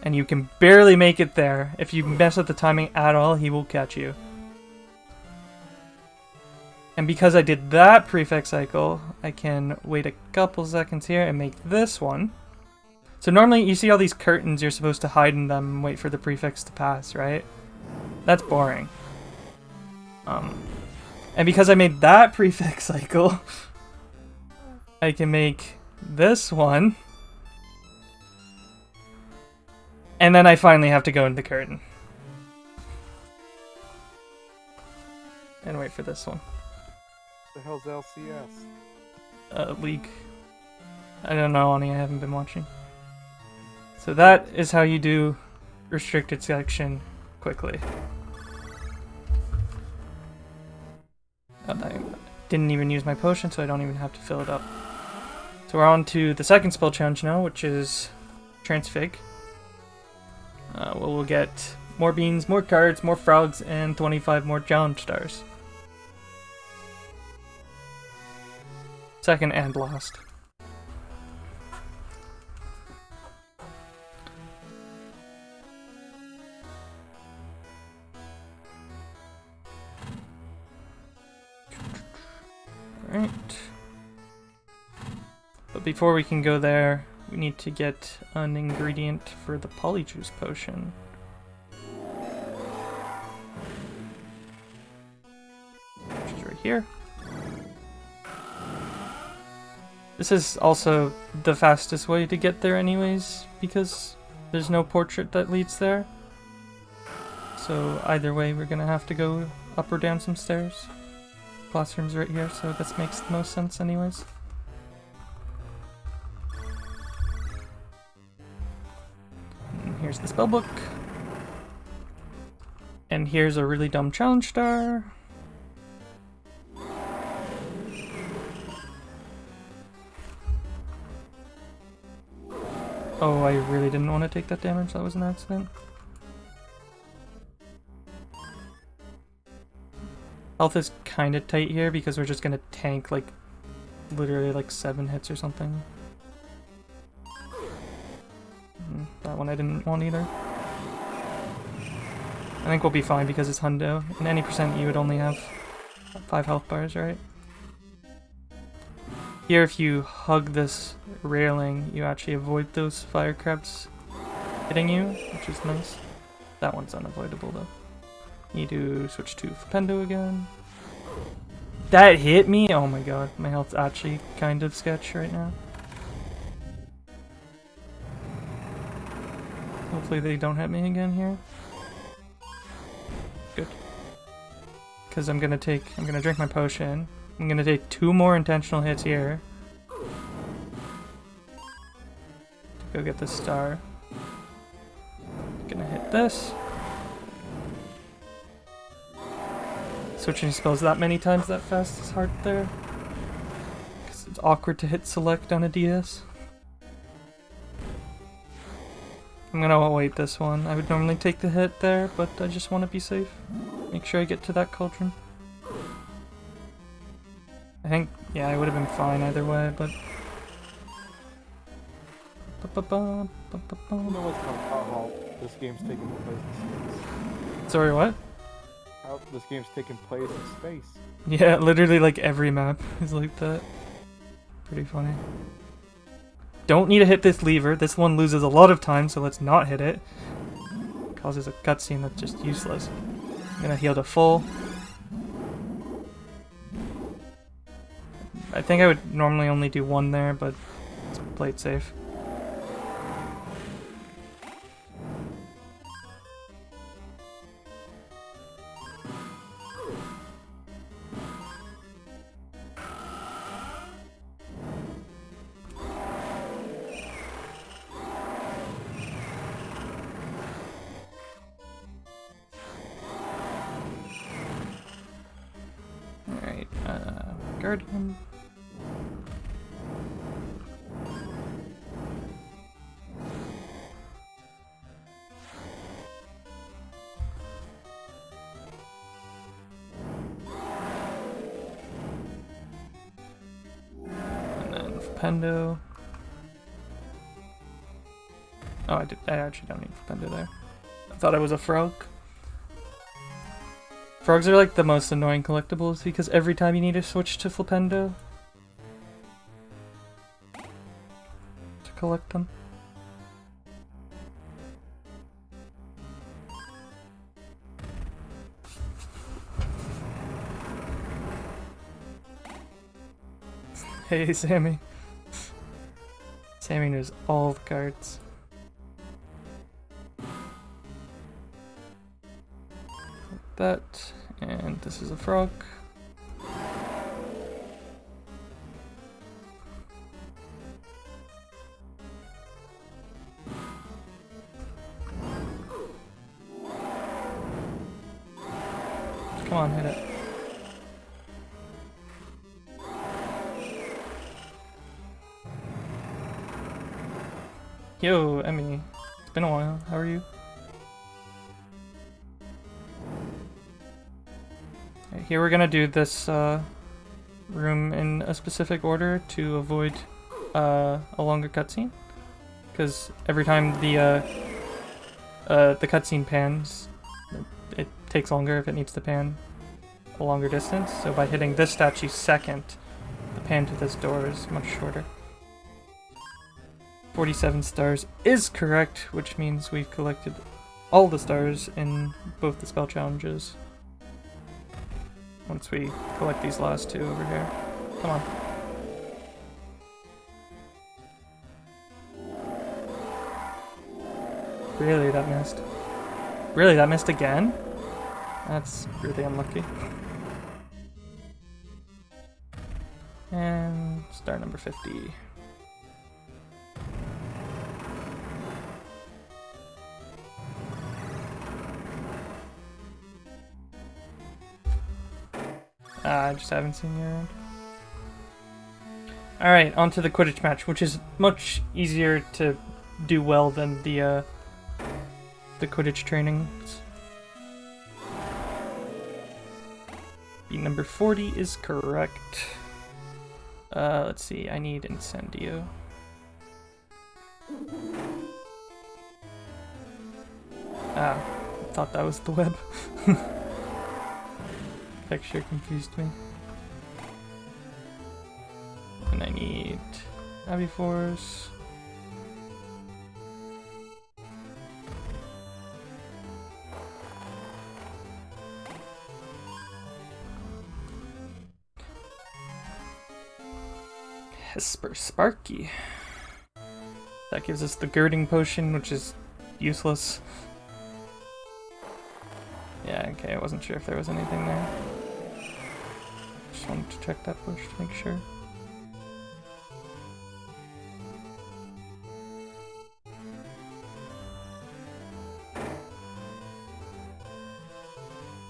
And you can barely make it there. If you mess with the timing at all, he will catch you. And because I did that prefect cycle, I can wait a couple seconds here and make this one. So normally you see all these curtains, you're supposed to hide in them and wait for the prefects to pass, right? That's boring. And because I made that prefect cycle, I can make this one. And then I finally have to go in the curtain. And wait for this one. The hell's LCS? League. I don't know, Ani, I haven't been watching. So that is how you do restricted section quickly. I didn't even use my potion, so I don't even have to fill it up. So we're on to the second spell challenge now, which is Transfig. We'll get more beans, more cards, more frogs, and 25 more challenge stars. Second and last. Alright. But before we can go there, we need to get an ingredient for the polyjuice potion. Which is right here. This is also the fastest way to get there anyways, because there's no portrait that leads there. So either way, we're gonna have to go up or down some stairs. Classroom's right here, so this makes the most sense anyways. And here's the spellbook. And here's a really dumb challenge star. Oh, I really didn't want to take that damage, that was an accident. Health is kind of tight here because we're just going to tank like literally like 7 hits or something. That one I didn't want either. I think we'll be fine because it's hundo. In any percent you would only have 5 health bars, right? Here if you hug this railing, you actually avoid those fire crabs hitting you, which is nice. That one's unavoidable though. Need to switch to Flipendo again. That hit me? Oh my god, my health's actually kind of sketch right now. Hopefully they don't hit me again here. Good. Because I'm gonna drink my potion. I'm gonna take 2 more intentional hits here. To go get this star. Gonna hit this. Switching spells that many times that fast is hard there. Because it's awkward to hit select on a DS. I'm gonna await this one. I would normally take the hit there, but I just want to be safe. Make sure I get to that cauldron. I think, yeah, I would have been fine either way, but... You know what's how this game's taking place in space. Sorry, what? How this game's taking place in space. Yeah, literally like every map is like that. Pretty funny. Don't need to hit this lever. This one loses a lot of time, so let's not hit it. Causes a cutscene that's just useless. I'm gonna heal to full. I think I would normally only do 1 there, but let's play it safe. Alright, Guardian. And then Pendo. Oh, I actually don't need Pendo there. I thought I was a frog. Frogs are like the most annoying collectibles because every time you need to switch to Flipendo to collect them. Hey, Sammy. Sammy knows all the cards. Like that. And this is a frog. Come on, hit it. Yo, Emmy. It's been a while. How are you? Here we're gonna do this room in a specific order to avoid a longer cutscene, because every time the cutscene pans, it takes longer if it needs to pan a longer distance. So by hitting this statue second, the pan to this door is much shorter. 47 stars is correct, which means we've collected all the stars in both the spell challenges. Once we collect these last two over here. Come on. Really, that missed. Really, that missed again? That's really unlucky. And star number 50. I just haven't seen you around. Alright, on to the Quidditch match, which is much easier to do well than the Quidditch trainings. Beat number 40 is correct. Let's see, I need Incendio. Ah, I thought that was the web. Texture confused me. And I need Abbey Force. Hesper Sparky. That gives us the girding potion, which is useless. Yeah, okay, I wasn't sure if there was anything there. Just wanted to check that bush to make sure.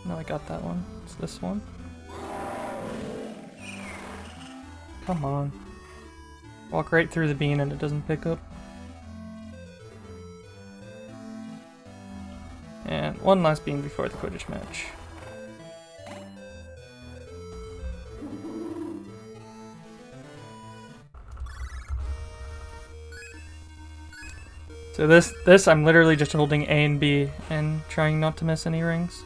No, I got that one. It's this one. Come on. Walk right through the bean and it doesn't pick up. And one last bean before the Quidditch match. So this I'm literally just holding A and B and trying not to miss any rings.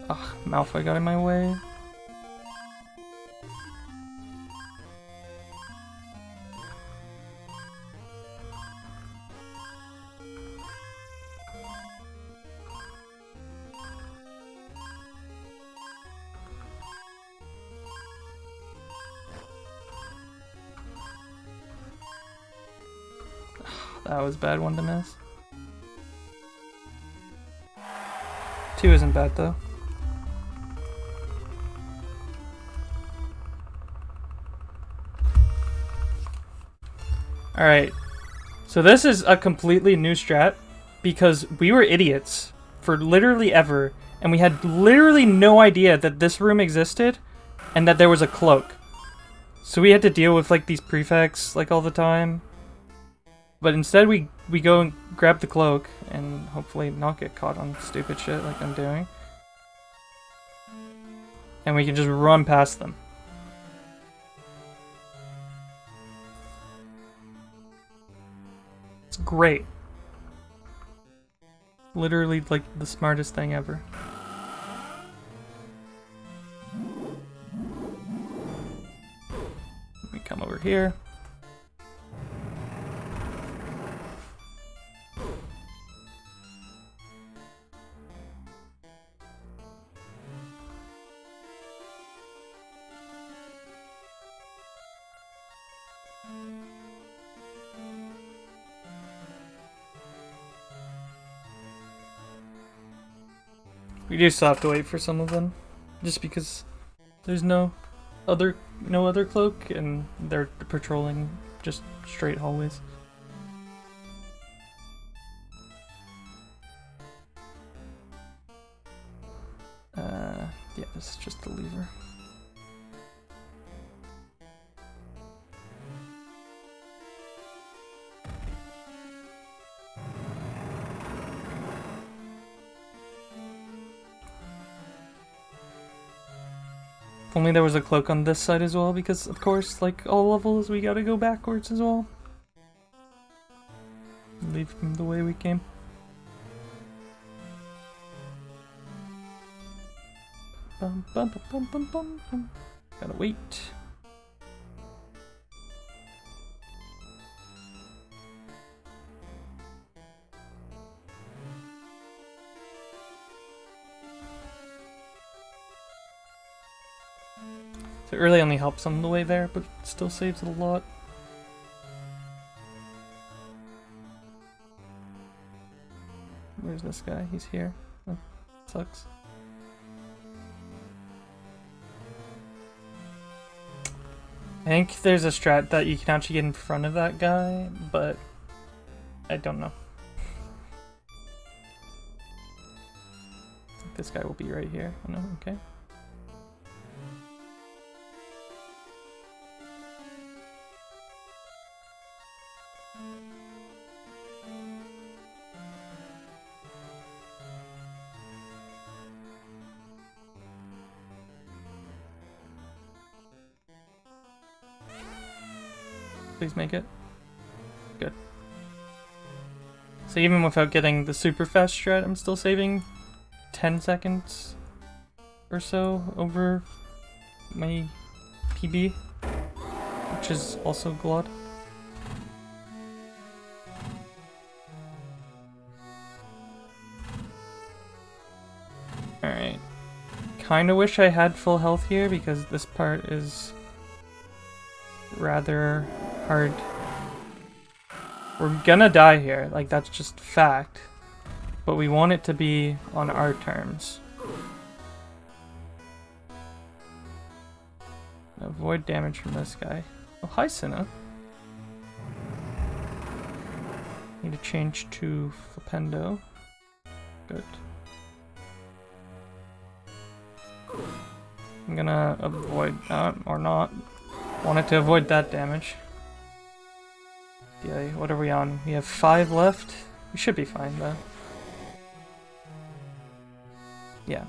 Ugh, Malfoy got in my way. That was a bad one to miss. 2 isn't bad though. Alright. So this is a completely new strat because we were idiots for literally ever, and we had literally no idea that this room existed and that there was a cloak. So we had to deal with like these prefects like all the time. But instead we go and grab the cloak and hopefully not get caught on stupid shit like I'm doing. And we can just run past them. It's great. Literally like the smartest thing ever. We come over here. We do still have to wait for some of them, just because there's no other cloak, and they're patrolling just straight hallways. Yeah, this is just the lever. If only there was a cloak on this side as well, because of course, like all levels, we gotta go backwards as well. Leave them the way we came. Bum, bum, bum, bum, bum, bum. Gotta wait. So it really only helps on the way there, but it still saves a lot. Where's this guy? He's here. That sucks. I think there's a strat that you can actually get in front of that guy, but I don't know. I think this guy will be right here. Oh no, okay. Please make it. Good. So even without getting the super fast strat, I'm still saving 10 seconds or so over my PB, which is also glad. Alright. Kinda wish I had full health here because this part is rather hard. We're gonna die here, like that's just fact. But we want it to be on our terms. Avoid damage from this guy. Oh, hi, Cinna. Need to change to Flipendo. Good. I'm gonna avoid that, or not. Wanted to avoid that damage. Yeah, what are we on? We have 5 left. We should be fine though. Yeah.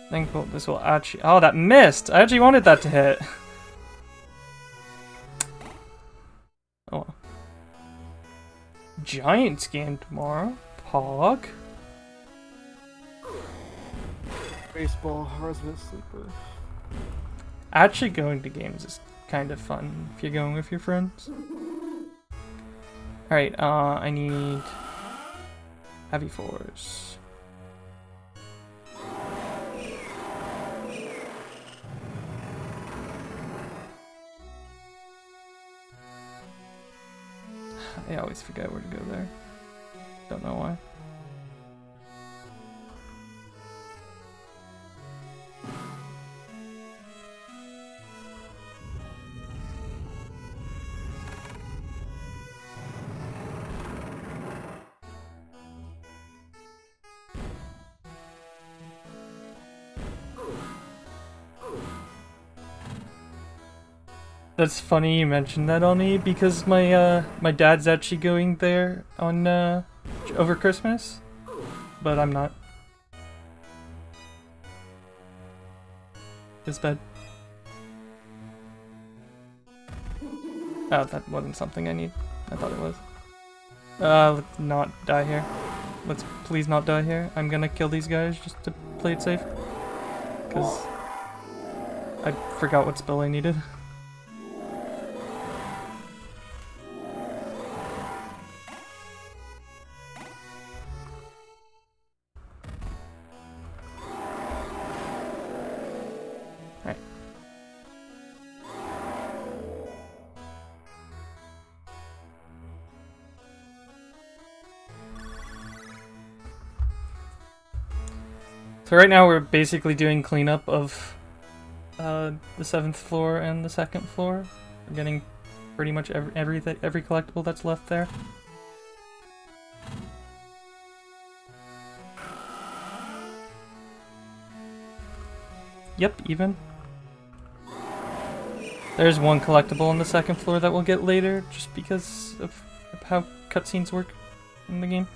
I think this will actually... Oh, that missed! I actually wanted that to hit. Oh. Giants game tomorrow. Pog. Baseball, resident sleeper. Actually going to games is kind of fun if you're going with your friends. Alright, I need heavy force. I always forget where to go there. Don't know why. That's funny you mentioned that, Oni, because my dad's actually going there on over Christmas, but I'm not. His bed. Oh, that wasn't something I need. I thought it was. Let's not die here. Let's please not die here. I'm gonna kill these guys just to play it safe. Because I forgot what spell I needed. Alright. So right now we're basically doing cleanup of the 7th floor and the 2nd floor. We're getting pretty much every collectible that's left there. Yep, even. There's one collectible on the 2nd floor that we'll get later, just because of how cutscenes work in the game.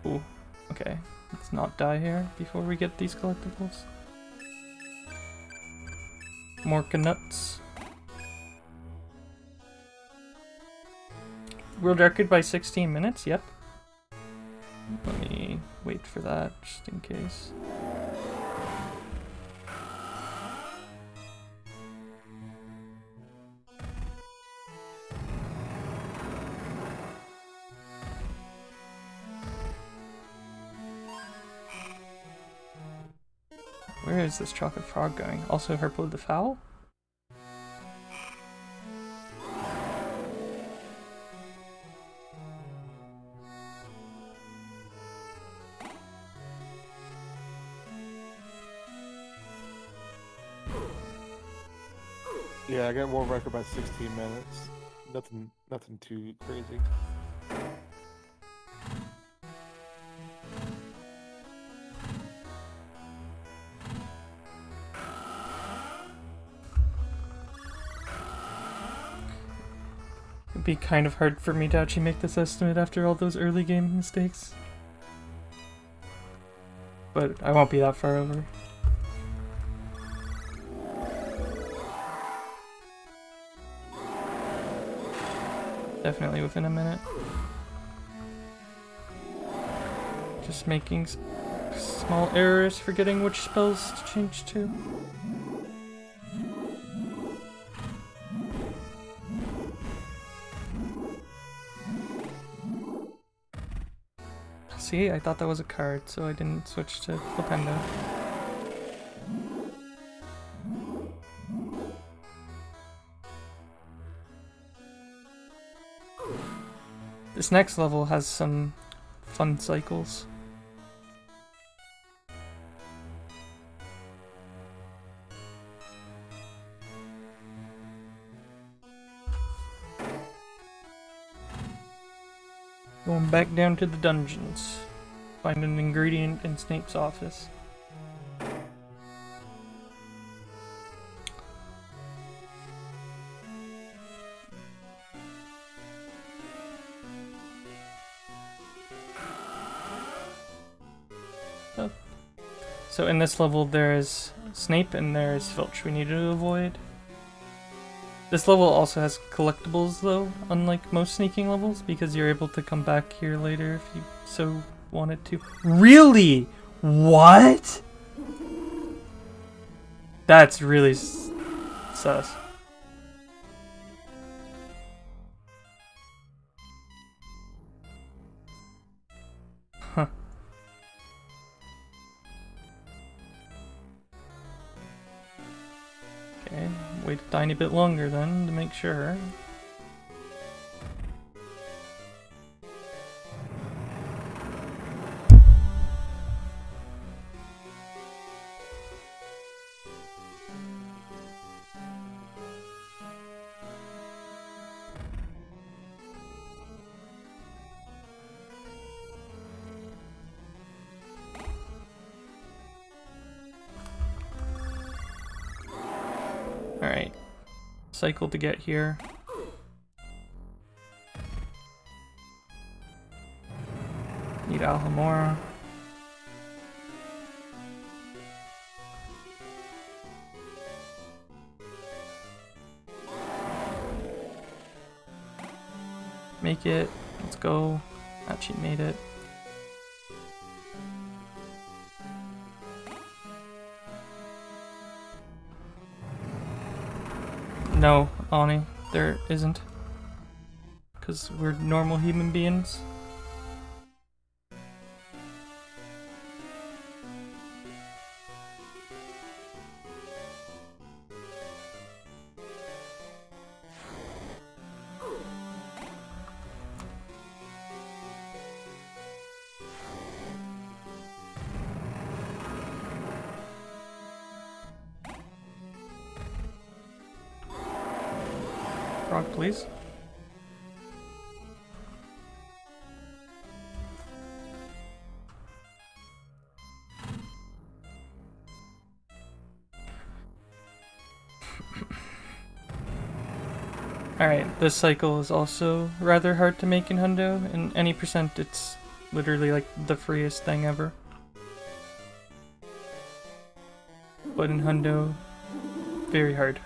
Ooh, okay. Let's not die here before we get these collectibles. More nuts. World record by 16 minutes, yep. Let me wait for that, just in case. Where is this chocolate frog going? Also Herpo the Fowl? Yeah, I got world record by 16 minutes. Nothing too crazy. It'd be kind of hard for me to actually make this estimate after all those early game mistakes. But I won't be that far over. Definitely within a minute. Just making small errors, forgetting which spells to change to. See, I thought that was a card, so I didn't switch to Flipendo. This next level has some fun cycles. Going back down to the dungeons. Find an ingredient in Snape's office. Oh. So in this level there's Snape and there's Filch we need to avoid. This level also has collectibles though, unlike most sneaking levels, because you're able to come back here later if you so wanted to. Really? What? That's really sus. Huh. Okay, wait a tiny bit longer then to make sure. cycle to get here. Need Alhamora. Make it. Let's go. Actually made it. No, Ani, there isn't. Because we're normal human beings. Frog, please. Alright, this cycle is also rather hard to make in Hundo. In any percent, it's literally like the freest thing ever. But in Hundo, very hard.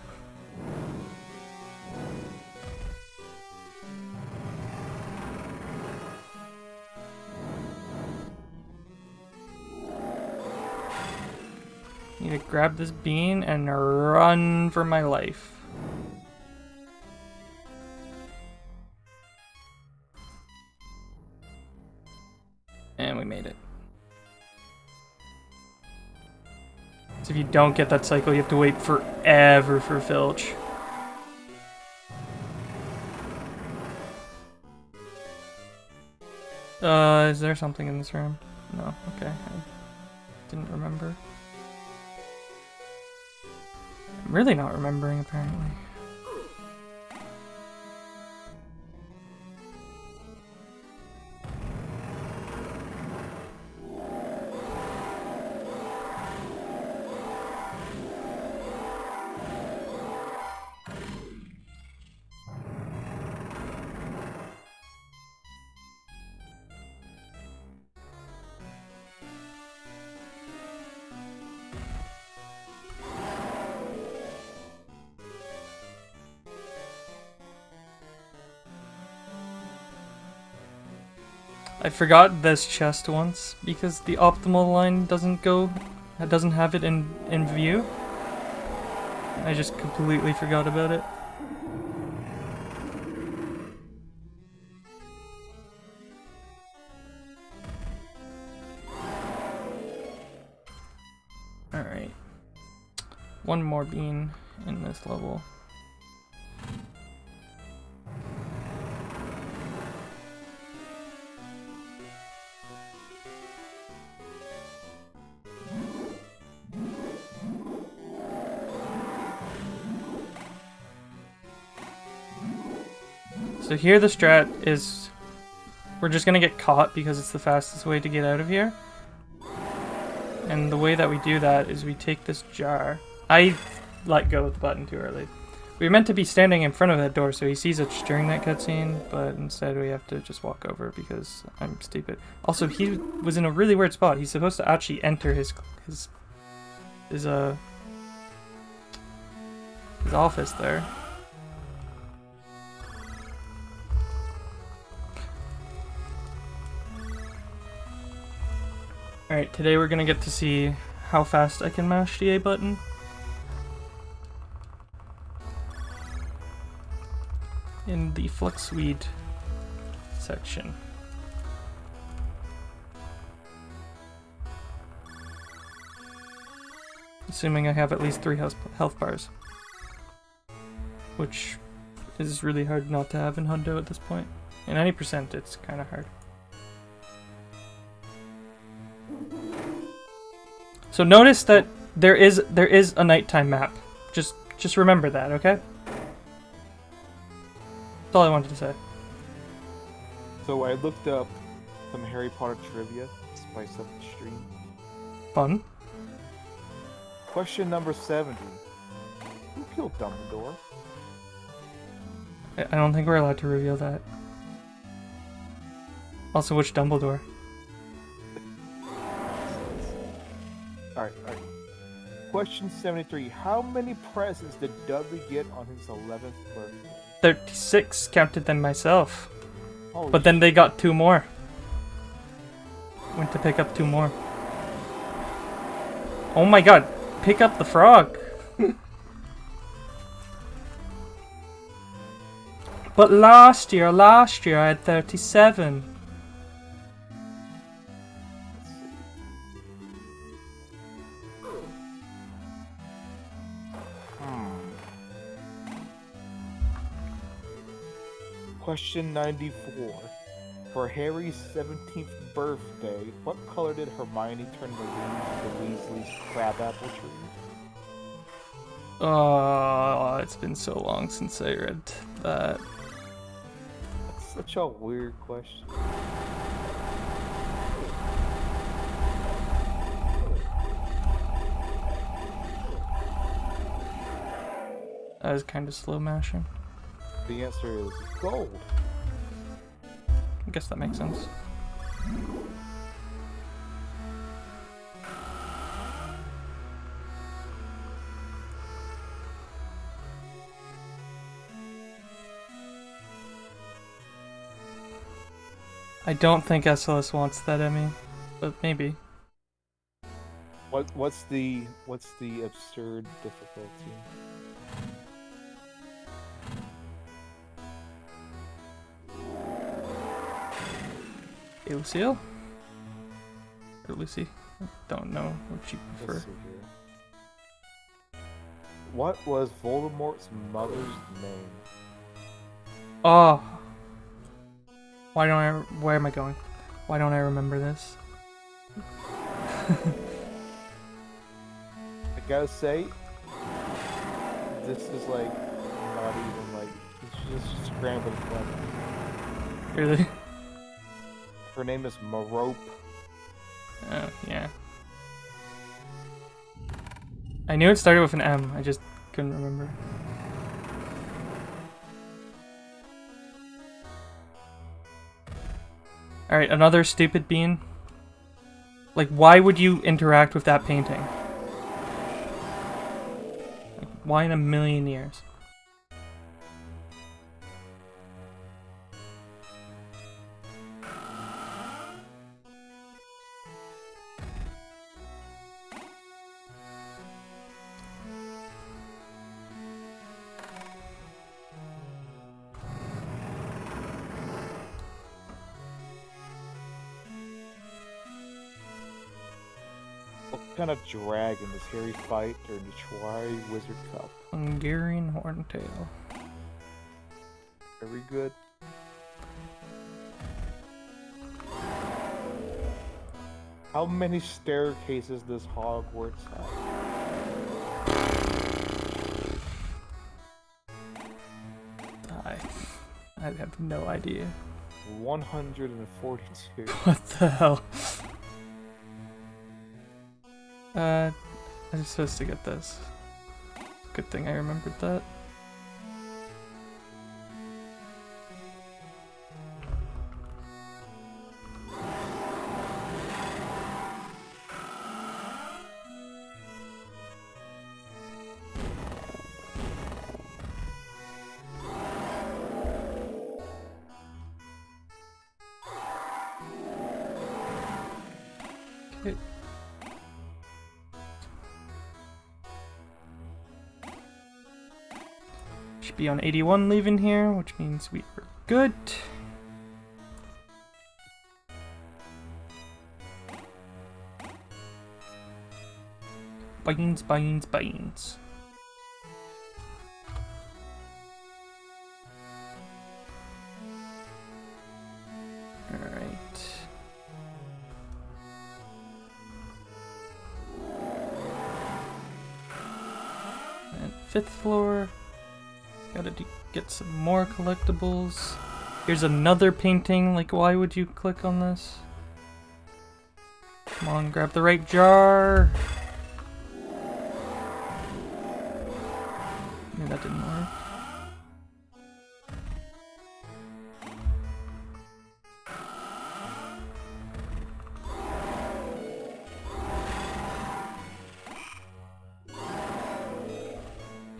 Need to grab this bean and run for my life. And we made it. So if you don't get that cycle, you have to wait forever for Filch. Is there something in this room? No, okay. I didn't remember. I'm really not remembering, apparently. I forgot this chest once because the optimal line doesn't have it in view. I just completely forgot about it. Alright. One more bean in this level. So here the strat is we're just gonna get caught because it's the fastest way to get out of here. And the way that we do that is we take this jar. I let go of the button too early. We were meant to be standing in front of that door so he sees us during that cutscene, but instead we have to just walk over because I'm stupid. Also, he was in a really weird spot. He's supposed to actually enter his office there. Alright, today we're gonna get to see how fast I can mash the A button. In the Fluxweed section. Assuming I have at least 3 health bars. Which is really hard not to have in Hundo at this point. In any percent, it's kind of hard. So notice that there is a nighttime map. Just remember that, okay? That's all I wanted to say. So I looked up some Harry Potter trivia to spice up the stream. Fun. Question number 70. Who killed Dumbledore? I don't think we're allowed to reveal that. Also, which Dumbledore? Alright. Question 73. How many presents did Dudley get on his 11th birthday? 36, counted them myself. Holy But then they got 2 more. Went to pick up 2 more. Oh my god, pick up the frog. But last year I had 37. Question 94. For Harry's 17th birthday, what color did Hermione turn the wings of the Weasley's crabapple tree? Oh, it's been so long since I read that. That's such a weird question. That was kind of slow mashing. The answer is gold. I guess that makes sense. I don't think SLS wants that Emmy, but maybe. What's the absurd difficulty? Hey, Lucille? Or Lucy? I don't know what you prefer. Let's see here. What was Voldemort's mother's name? Oh! Why am I going? Why don't I remember this? I gotta say, this is like, not even like, it's just scrambled fun. Really? Her name is Merope. Oh, yeah. I knew it started with an M, I just couldn't remember. Alright, another stupid bean. Like, why would you interact with that painting? Like, why in a million years? What kind of dragon does Harry fight during the Tri-Wizard Cup? Hungarian Horntail. Very good. How many staircases does Hogwarts have? I have no idea. 142. What the hell? I'm supposed to get this. Good thing I remembered that. Okay. Should be on 81 leaving here, which means we are good. Beans. Alright. And 5th floor. Gotta get some more collectibles. Here's another painting. Like, why would you click on this? Come on, grab the right jar. Yeah, that didn't work.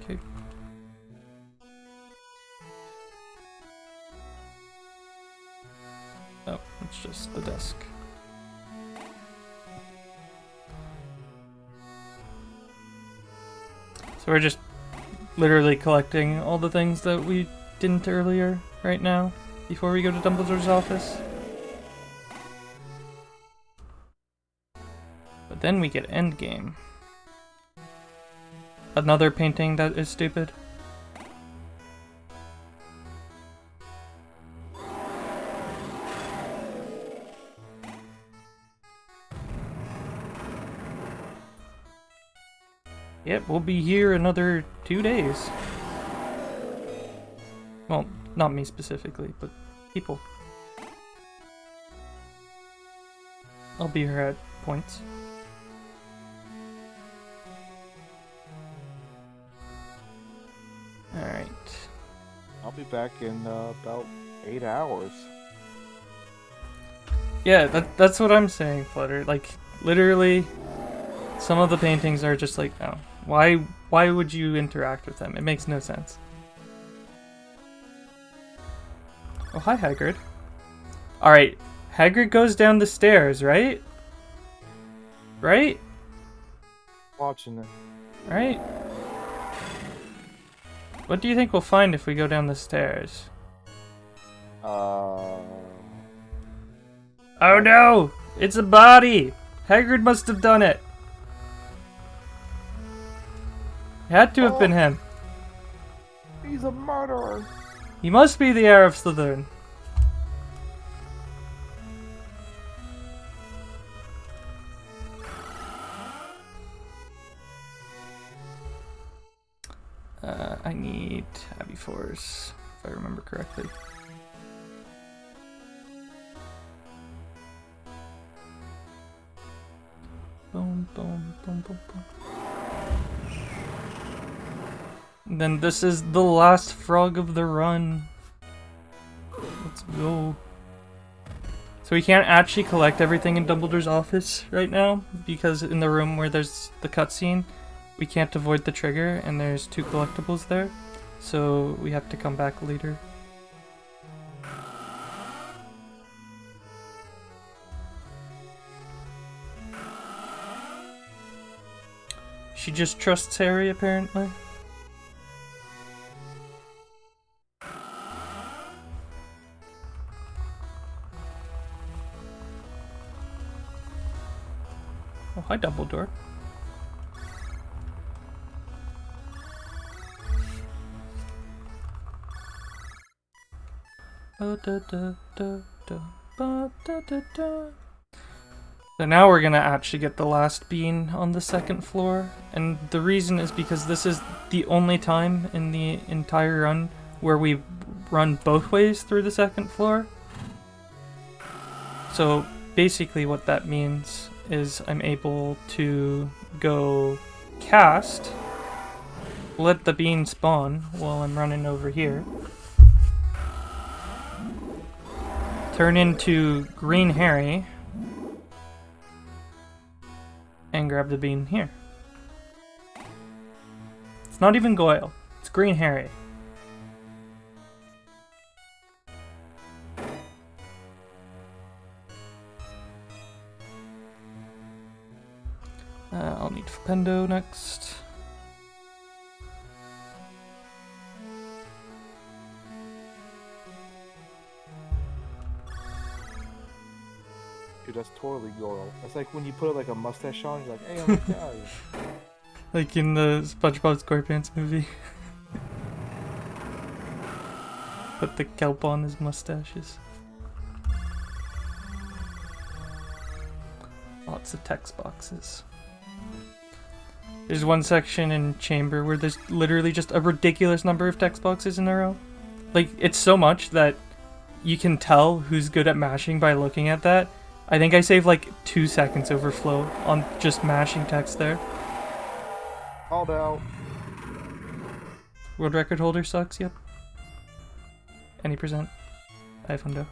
Okay. Oh, it's just the desk. So we're just literally collecting all the things that we didn't earlier right now before we go to Dumbledore's office. But then we get Endgame. Another painting that is stupid. Yep, we'll be here another 2 days. Well, not me specifically, but people. I'll be here at points. Alright. I'll be back in about 8 hours. Yeah, that's what I'm saying, Flutter. Like, literally, some of the paintings are just like, oh, why would you interact with them? It makes no sense. Oh, hi, Hagrid. Alright, Hagrid goes down the stairs, right? Right? Watching it. Right? What do you think we'll find if we go down the stairs? Oh no! It's a body! Hagrid must have done it! It had to have been him. He's a murderer. He must be the heir of Slytherin. I need Abby Force, if I remember correctly. Boom, boom, boom, boom, boom. And then this is the last frog of the run. Let's go. So we can't actually collect everything in Dumbledore's office right now, because in the room where there's the cutscene, we can't avoid the trigger, and there's 2 collectibles there, so we have to come back later. She just trusts Harry, apparently. Oh, hi, Dumbledore. So now we're gonna actually get the last bean on the 2nd floor, and the reason is because this is the only time in the entire run where we run both ways through the 2nd floor. So basically what that means is I'm able to go cast, let the bean spawn while I'm running over here, turn into Green Harry, and grab the bean here. It's not even Goyle, it's Green Harry. I'll need Flipendo next. Dude, that's totally Goyle. That's like when you put like a mustache on, you're like, hey, I'm Italian. Like in the SpongeBob SquarePants movie. Put the kelp on his mustaches. Lots of text boxes. There's one section in Chamber where there's literally just a ridiculous number of text boxes in a row. Like, it's so much that you can tell who's good at mashing by looking at that. I think I saved like 2 seconds overflow on just mashing text there. Called out. World record holder sucks, yep. Any percent. I have hundo.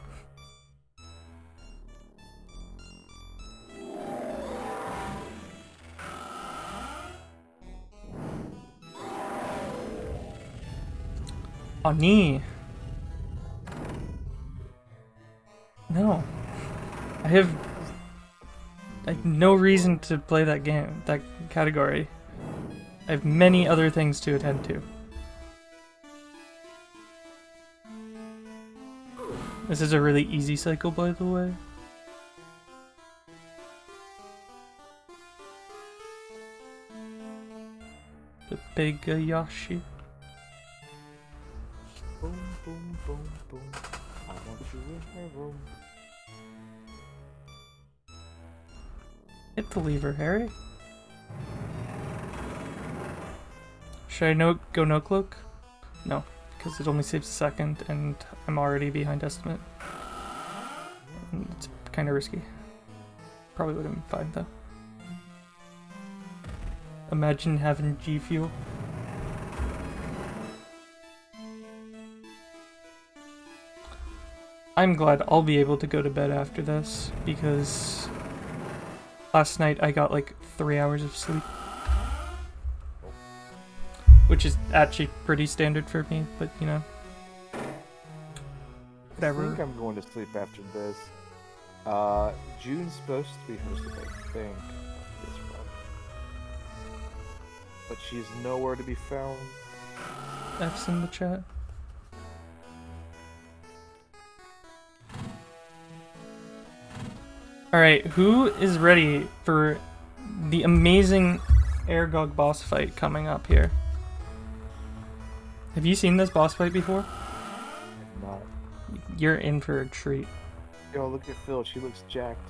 Ani. No. I have no reason to play that game, that category. I have many other things to attend to. This is a really easy cycle, by the way. The big Yoshi. Boom, boom, boom, boom. I want you in my room. Hit the lever, Harry. Should I go no cloak? No, because it only saves a second, and I'm already behind estimate. And it's kind of risky. Probably would have been fine though. Imagine having G Fuel. I'm glad I'll be able to go to bed after this, because last night I got like 3 hours of sleep. Which is actually pretty standard for me, but you know. Whatever. I think I'm going to sleep after this. June's supposed to be hosted, I think, this run. But she's nowhere to be found. F's in the chat. Alright, who is ready for the amazing Aragog boss fight coming up here? Have you seen this boss fight before? I'm not. You're in for a treat. Yo, look at Phil. She looks jacked.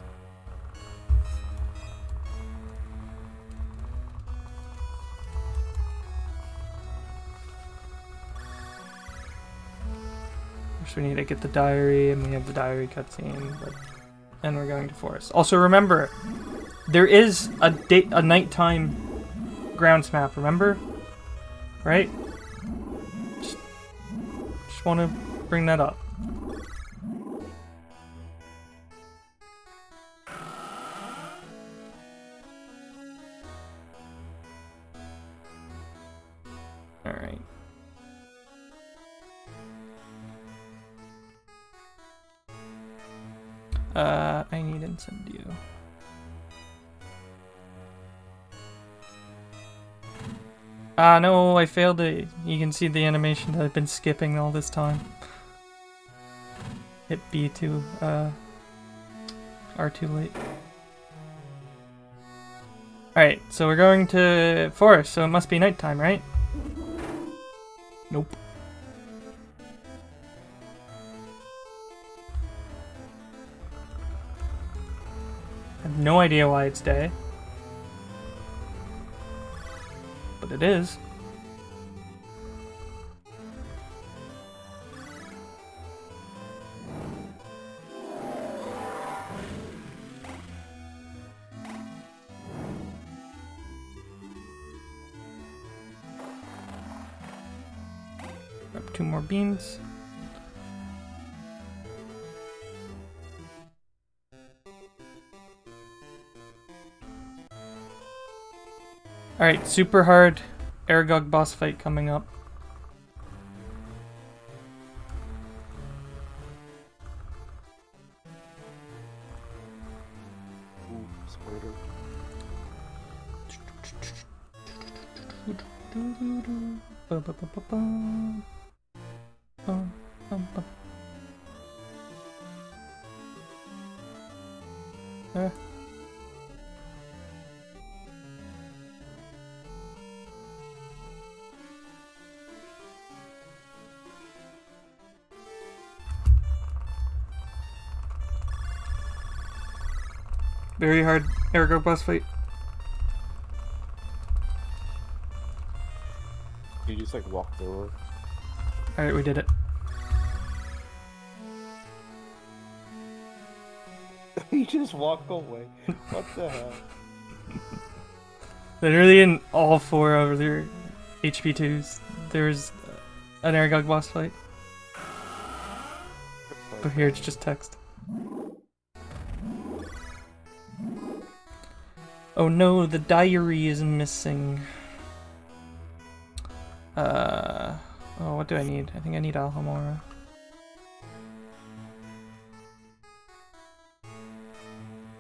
First we need to get the diary, and we have the diary cutscene, but... and we're going to forest. Also remember, there is a nighttime grounds map, remember? Right? Just want to bring that up. Alright. I need Incendio. Ah, no, I failed it. You can see the animation that I've been skipping all this time. Hit B to, R too late. Alright, so we're going to forest, so it must be nighttime, right? Nope. I have no idea why it's day. But it is. Grab 2 more beans. Alright, super hard Aragog boss fight coming up. Ooh, spider. Very hard Aragog boss fight. You just like walked over. Alright, we did it. You just walk away. What the hell? Literally in all 4 of their HP2s, there's an Aragog boss fight. But here it's just text. Oh no, the diary is missing. Oh, what do I need? I think I need Alhambra.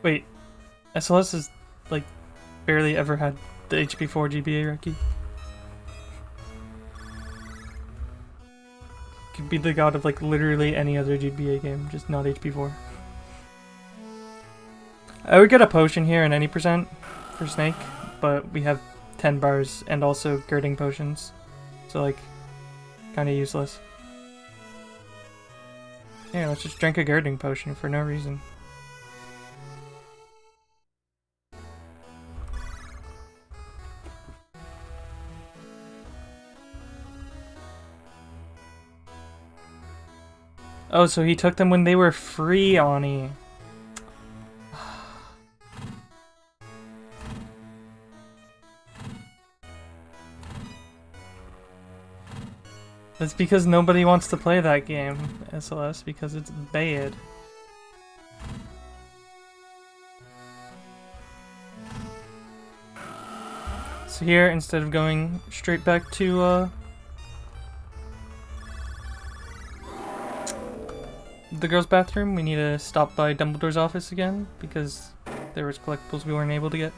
Wait, SLS has, like, barely ever had the HP2 GBA Reki. Could be the god of, like, literally any other GBA game, just not HP4. I would get a potion here in any percent for Snake, but we have 10 bars and also girding potions. So, like, kinda useless. Yeah, let's just drink a girding potion for no reason. Oh, so he took them when they were free, Ani. That's because nobody wants to play that game, SLS, because it's bad. So here, instead of going straight back to, the girls' bathroom, we need to stop by Dumbledore's office again, because there was collectibles we weren't able to get.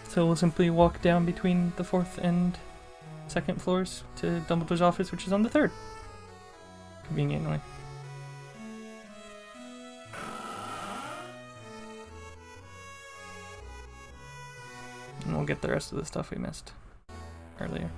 So we'll simply walk down between the 4th and 2nd floors to Dumbledore's office, which is on the 3rd. Conveniently. And we'll get the rest of the stuff we missed earlier.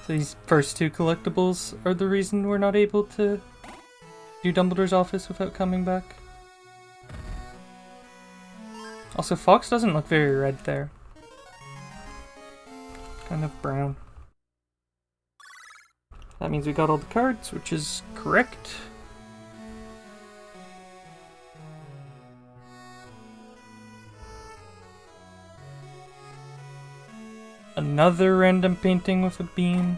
These first two collectibles are the reason we're not able to do Dumbledore's office without coming back. Also, Fox doesn't look very red there. Kind of brown. That means we got all the cards, which is correct. Another random painting with a bean.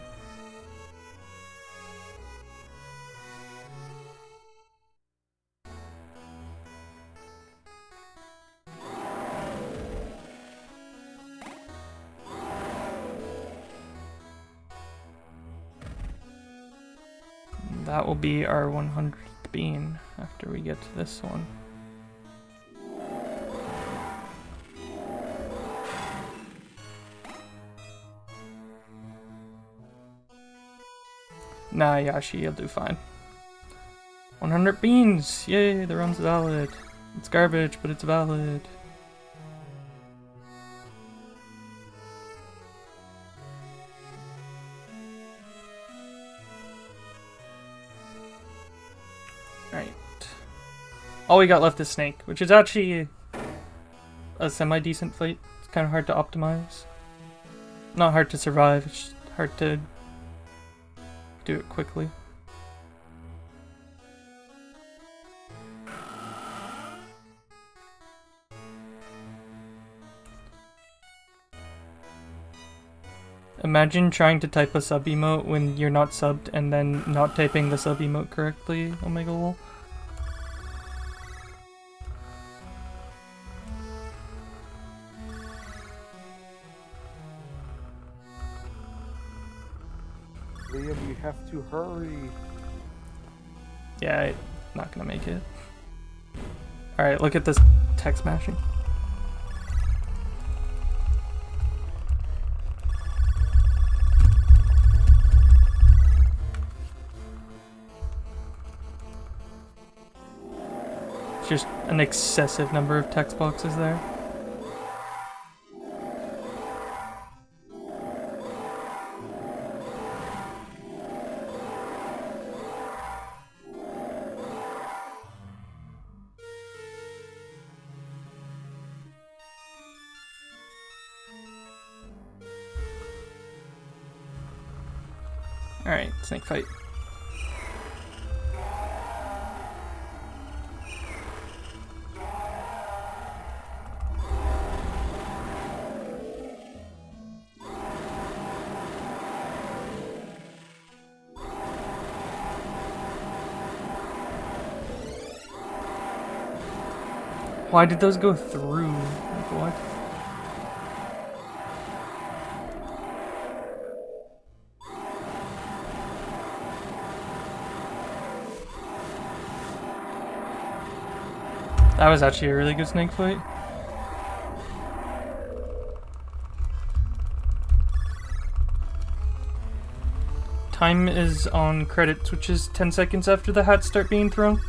That will be our 100th bean after we get to this one. Nah, Yashi, you'll do fine. 100 beans! Yay, the run's valid. It's garbage, but it's valid. Right. All we got left is Snake, which is actually a semi-decent fight. It's kind of hard to optimize. Not hard to survive, it's just hard to do it quickly. Imagine trying to type a sub emote when you're not subbed and then not typing the sub emote correctly, Omega Lol. Liam, you have to hurry. Yeah, I'm not gonna make it. Alright, look at this text mashing. Just an excessive number of text boxes there. Alright, snake fight. Why did those go through? Like, what? That was actually a really good snake fight. Time is on credits, which is 10 seconds after the hats start being thrown.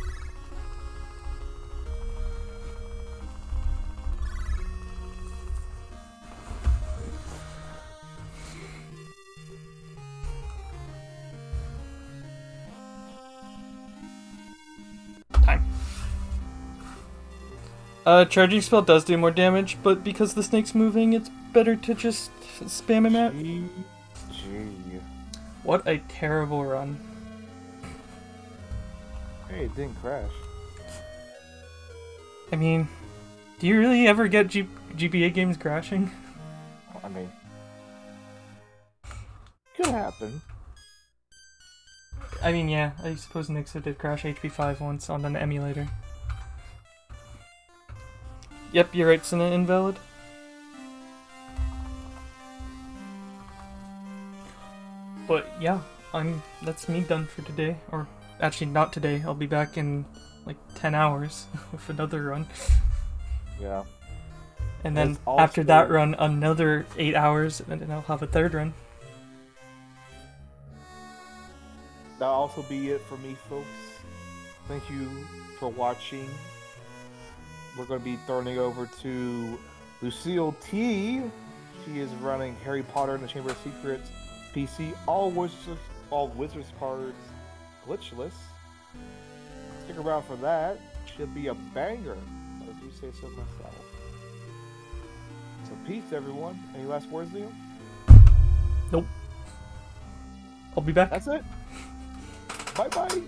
Time. Charging spell does do more damage, but because the snake's moving, it's better to just spam him out. GG. What a terrible run. Hey, it didn't crash. I mean, do you really ever get GBA games crashing? I mean, could happen. I mean, yeah, I suppose Nixa did crash HP5 once on an emulator. Yep, you're right, it's an invalid. But yeah, that's me done for today. Or actually not today, I'll be back in like 10 hours with another run. Yeah. And then It's also- after that run, another 8 hours, and then I'll have a third run. That'll also be it for me, folks. Thank you for watching. We're going to be turning over to Lucille T. She is running Harry Potter and the Chamber of Secrets PC, all Wizards cards, glitchless. Stick around for that. Should be a banger. I do say so myself. So peace, everyone. Any last words, Liam? Nope. I'll be back. That's it. Bye bye.